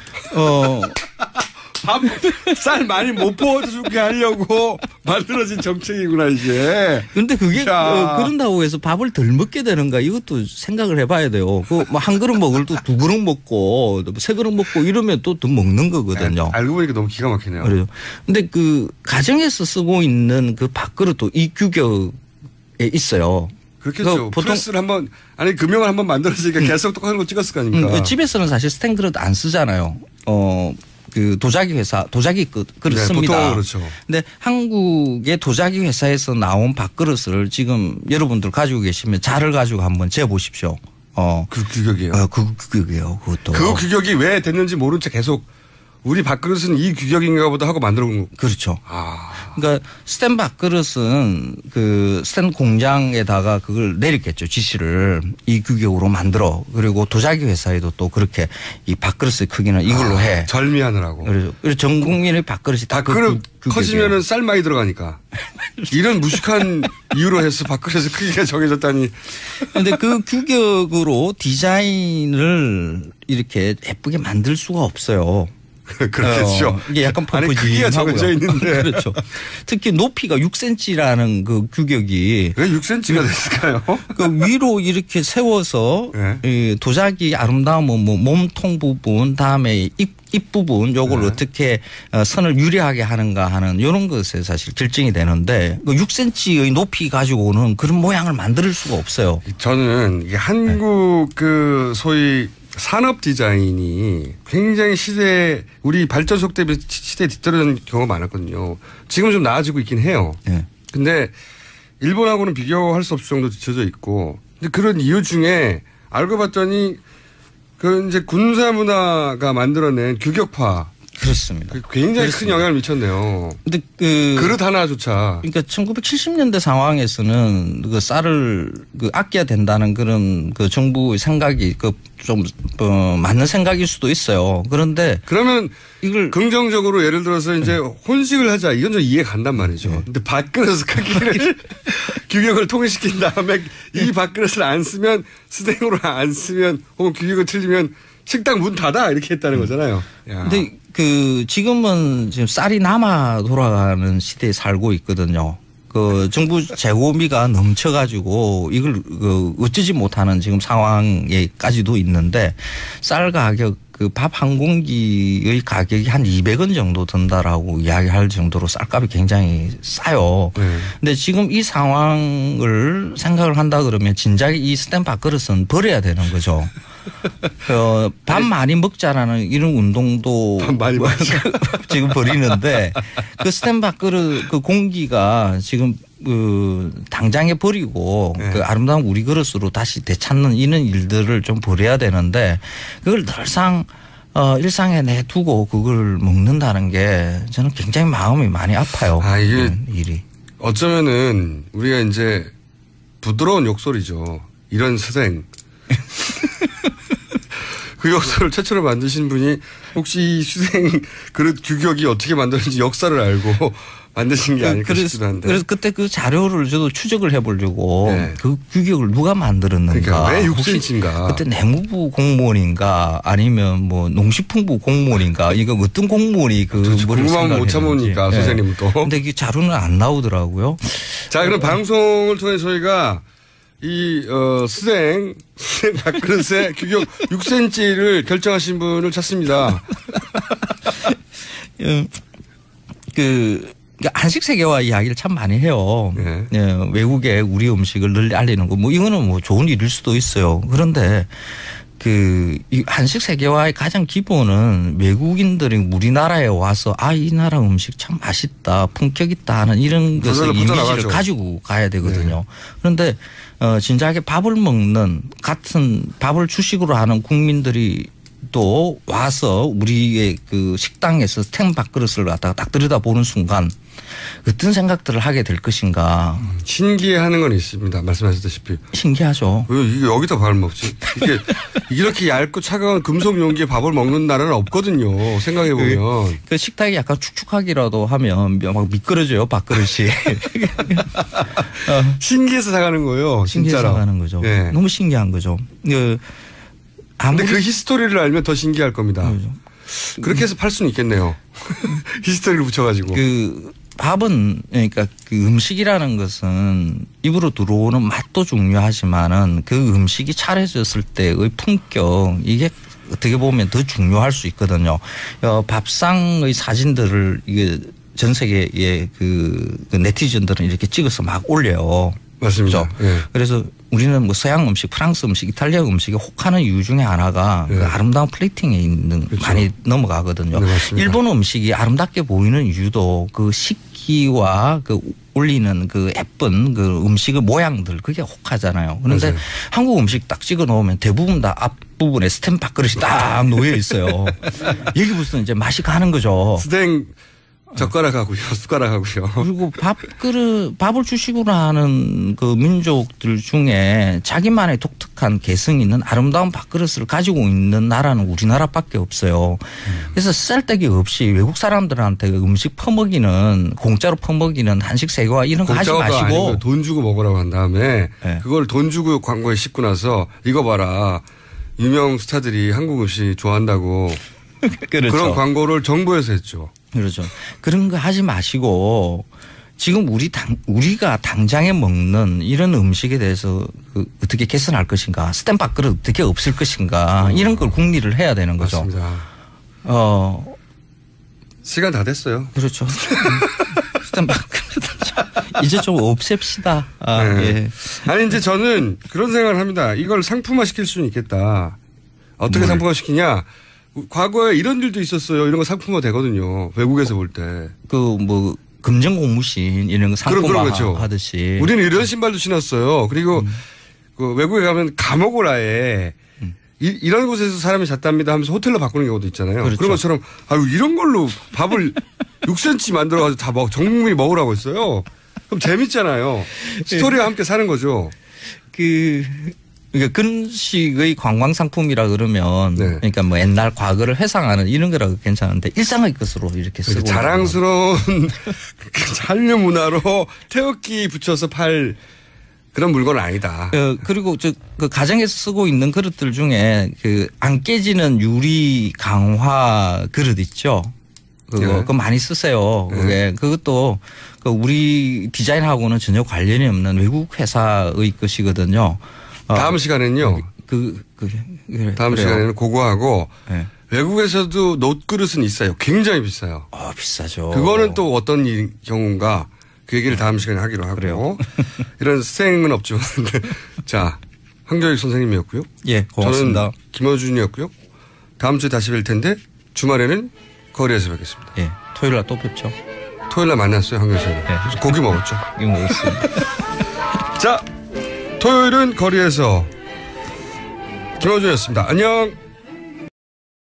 쌀 많이 못 퍼주게 하려고 만들어진 정책이구나, 이게. 근데 그게 그런다고 해서 밥을 덜 먹게 되는가 이것도 생각을 해봐야 돼요. 그 뭐 한 그릇 먹을 또 두 그릇 먹고 세 그릇 먹고 이러면 또 더 먹는 거거든요. 알고 보니까 너무 기가 막히네요. 그래요. 근데 그 가정에서 쓰고 있는 그 밥그릇도 이 규격에 있어요. 그렇겠죠. 보통 프레스를 한번 아니 금형을 한번 만들었으니까 계속 똑같은 거 찍었을 거 아닙니까. 집에서는 사실 스텐 그릇 안 쓰잖아요. 그 도자기 회사 도자기 그릇 씁니다. 보통 그렇죠. 근데 한국의 도자기 회사에서 나온 밥그릇을 지금 여러분들 가지고 계시면 자를 가지고 한번 재 보십시오. 그 규격이에요. 그 규격이에요. 그것도. 그 규격이 왜 됐는지 모른 채 계속 우리 밥그릇은 이 규격인가 보다 하고 만들어 온 거. 그렇죠. 그러니까 스텐 밥그릇은 그 스텐 공장에다가 그걸 내렸겠죠. 지시를 이 규격으로 만들어. 그리고 도자기 회사에도 또 그렇게 이 밥그릇의 크기는 이걸로 해. 절미하느라고. 그래서 전 국민의 밥그릇이 다 밥그릇 커지면은 쌀 많이 들어가니까. 이런 무식한 이유로 해서 밥그릇의 크기가 정해졌다니. 그런데 그 규격으로 디자인을 이렇게 예쁘게 만들 수가 없어요. 그렇겠죠. 이게 약간 아니 크기가 정해져 있는데. 그렇죠. 특히 높이가 6cm라는 그 규격이 왜 6cm가 됐을까요? 그 위로 이렇게 세워서 이 도자기 아름다움은 뭐 몸통 부분 다음에 입 부분 요걸 어떻게 선을 유리하게 하는가 하는 이런 것에 사실 결정이 되는데 그 6cm의 높이 가지고는 그런 모양을 만들 수가 없어요. 저는 이게 한국 그 소위 산업 디자인이 굉장히 우리 발전 속 대비 시대에 뒤떨어진 경우가 많았거든요. 지금 좀 나아지고 있긴 해요. 근데 일본하고는 비교할 수 없을 정도 뒤쳐져 있고, 근데 그런 이유 중에 알고 봤더니 그 이제 군사 문화가 만들어낸 규격화. 그렇습니다. 굉장히 그렇습니다. 큰 영향을 미쳤네요. 근데 그릇 하나조차. 그러니까 1970년대 상황에서는 그 쌀을 아껴야 된다는 그런 그 정부의 생각이 좀 맞는 생각일 수도 있어요. 그런데 그러면 이걸 긍정적으로 예를 들어서 이제 혼식을 하자 이건 좀 이해 간단 말이죠. 근데 밥그릇 크기를 규격을 통일시킨 다음에 이 밥그릇을 안 쓰면 스탱으로 안 쓰면 혹은 규격을 틀리면 식당 문 닫아 이렇게 했다는 거잖아요. 근데 지금은 지금 쌀이 남아 돌아가는 시대에 살고 있거든요. 그 정부 재고비가 넘쳐가지고 이걸 어쩌지 못하는 지금 상황에까지도 있는데 쌀 가격 그 밥 한 공기의 가격이 한 200원 정도 든다라고 이야기할 정도로 쌀값이 굉장히 싸요. 근데 지금 이 상황을 생각을 한다 그러면 진작에 이 스텐 밥그릇은 버려야 되는 거죠. 밥 많이 먹자라는 이런 운동도 지금 벌이는데 그 스텐 밥그릇 그 공기가 지금 당장에 버리고 그 아름다운 우리 그릇으로 다시 되찾는 이런 일들을 좀 벌여야 되는데 그걸 늘상 일상에 내두고 그걸 먹는다는 게 저는 굉장히 마음이 많이 아파요. 이게 일이. 어쩌면은 우리가 이제 부드러운 욕설이죠. 이런 스생. 그 역사를 최초로 만드신 분이 혹시 이 수생 그릇 규격이 어떻게 만들었는지 역사를 알고 만드신 게 아닐까 싶기도 한데. 그래서 그때 그 자료를 저도 추적을 해보려고 그 규격을 누가 만들었는가. 그러니까 왜 6cm인가. 그때 내무부 공무원인가 아니면 뭐 농식품부 공무원인가 이거 어떤 공무원이 궁금하면 못 참으니까 선생님은 또. 근데 이 자료는 안 나오더라고요. 자 그럼 방송을 통해 저희가 이 수생 밥그릇의 규격 6cm를 결정하신 분을 찾습니다. 한식 세계화 이야기를 참 많이 해요. 외국에 우리 음식을 널리 알리는 거 뭐 이거는 뭐 좋은 일일 수도 있어요. 그런데 이 한식 세계화의 가장 기본은 외국인들이 우리나라에 와서 이 나라 음식 참 맛있다, 품격 있다 하는 이런 것을 이미지를 가지고 가야 되거든요. 그런데 진작에 밥을 먹는 같은 밥을 주식으로 하는 국민들이 또 와서 우리의 그 식당에서 스텐 밥그릇을 갖다가 딱 들여다보는 순간 어떤 생각들을 하게 될 것인가. 신기해하는 건 있습니다. 말씀하셨다시피. 신기하죠. 왜 이게 여기다 밥을 먹지? 이게 이렇게 얇고 차가운 금속 용기에 밥을 먹는 나라는 없거든요. 생각해 보면. 그 식탁이 약간 축축하기라도 하면 막 미끄러져요 밥그릇이. 신기해서 사가는 거예요. 신기해서 진짜로. 사가는 거죠. 너무 신기한 거죠. 근데 그 히스토리를 알면 더 신기할 겁니다. 그렇게 해서 팔 수는 있겠네요. 히스토리를 붙여가지고. 밥은 그러니까 그 음식이라는 것은 입으로 들어오는 맛도 중요하지만은 그 음식이 차려졌을 때의 품격 이게 어떻게 보면 더 중요할 수 있거든요. 밥상의 사진들을 이게 전 세계의 그 네티즌들은 이렇게 찍어서 막 올려요. 맞습니다. 그렇죠? 네. 그래서 우리는 뭐 서양 음식, 프랑스 음식, 이탈리아 음식에 혹하는 이유 중에 하나가 그 아름다운 플레이팅에 있는 그렇죠. 많이 넘어가거든요. 네, 일본 음식이 아름답게 보이는 이유도 그 식기와 그 올리는 그 예쁜 그 음식의 모양들 그게 혹하잖아요. 그런데 맞아요. 한국 음식 딱 찍어 놓으면 대부분 다 앞부분에 스텐 밥그릇이 딱 놓여 있어요. 여기부터 이제 맛이 가는 거죠. 스텐 젓가락하고요, 숟가락하고요. 그리고 밥을 주시구나 하는 그 민족들 중에 자기만의 독특한 개성 있는 아름다운 밥그릇을 가지고 있는 나라는 우리나라밖에 없어요. 그래서 쓸데기 없이 외국 사람들한테 음식 퍼먹이는 공짜로 퍼먹이는 한식 세계화 이런 거 하지 마시고 돈 주고 먹으라고 한 다음에 네. 그걸 돈 주고 광고에 싣고 나서 이거 봐라 유명 스타들이 한국 음식 좋아한다고 그렇죠. 그런 광고를 정부에서 했죠. 그렇죠. 그런 거 하지 마시고 지금 우리가 당장에 먹는 이런 음식에 대해서 어떻게 개선할 것인가, 스탠 밥그릇 어떻게 없을 것인가 이런 걸 궁리를 해야 되는 거죠. 맞습니다. 시간 다 됐어요. 그렇죠. 스탠 밥그릇 이제 좀 없앱시다. 네. 예. 아니 이제 저는 그런 생각을 합니다. 이걸 상품화 시킬 수는 있겠다. 어떻게 상품화 시키냐? 과거에 이런 일도 있었어요. 이런 거 상품화 되거든요. 외국에서 볼 때. 뭐 금전 고무신 이런 거 상품화 그렇죠. 하듯이. 우리는 이런 신발도 신었어요. 그리고 그 외국에 가면 감옥을 아예 이런 곳에서 사람이 잤답니다 하면서 호텔로 바꾸는 경우도 있잖아요. 그렇죠. 그런 것처럼 아유 이런 걸로 밥을 6cm 만들어가지고 다 전 국민이 먹으라고 했어요. 그럼 재밌잖아요. 스토리와 함께 사는 거죠. 그러니까 그런 식의 관광 상품이라 그러면 네. 그러니까 뭐 옛날 과거를 회상하는 이런 거라도 괜찮은데 일상의 것으로 이렇게 쓰고 자랑스러운 한류 문화로 태극기 붙여서 팔 그런 물건은 아니다. 그리고 그 가정에서 쓰고 있는 그릇들 중에 그 안 깨지는 유리 강화 그릇 있죠. 그거 많이 쓰세요. 그게 그것도 우리 디자인하고는 전혀 관련이 없는 외국 회사의 것이거든요. 다음 시간에는요. 다음 시간에는 그거하고 네. 외국에서도 놋그릇은 있어요. 굉장히 비싸요. 비싸죠. 그거는 또 어떤 경우인가 그 얘기를 다음 시간에 하기로 하고요. 이런 스탱은 없지만 자 황교익 선생님이었고요. 예, 고맙습니다. 저는 김어준이었고요. 다음 주에 다시 뵐 텐데 주말에는 거리에서 뵙겠습니다. 예, 토요일 날 또 뵙죠. 토요일 날 만났어요, 황교익 선생님. 네. 고기 먹었죠. 고기 먹었습니다. 자. 토요일은 거리에서 김어준이었습니다. 안녕.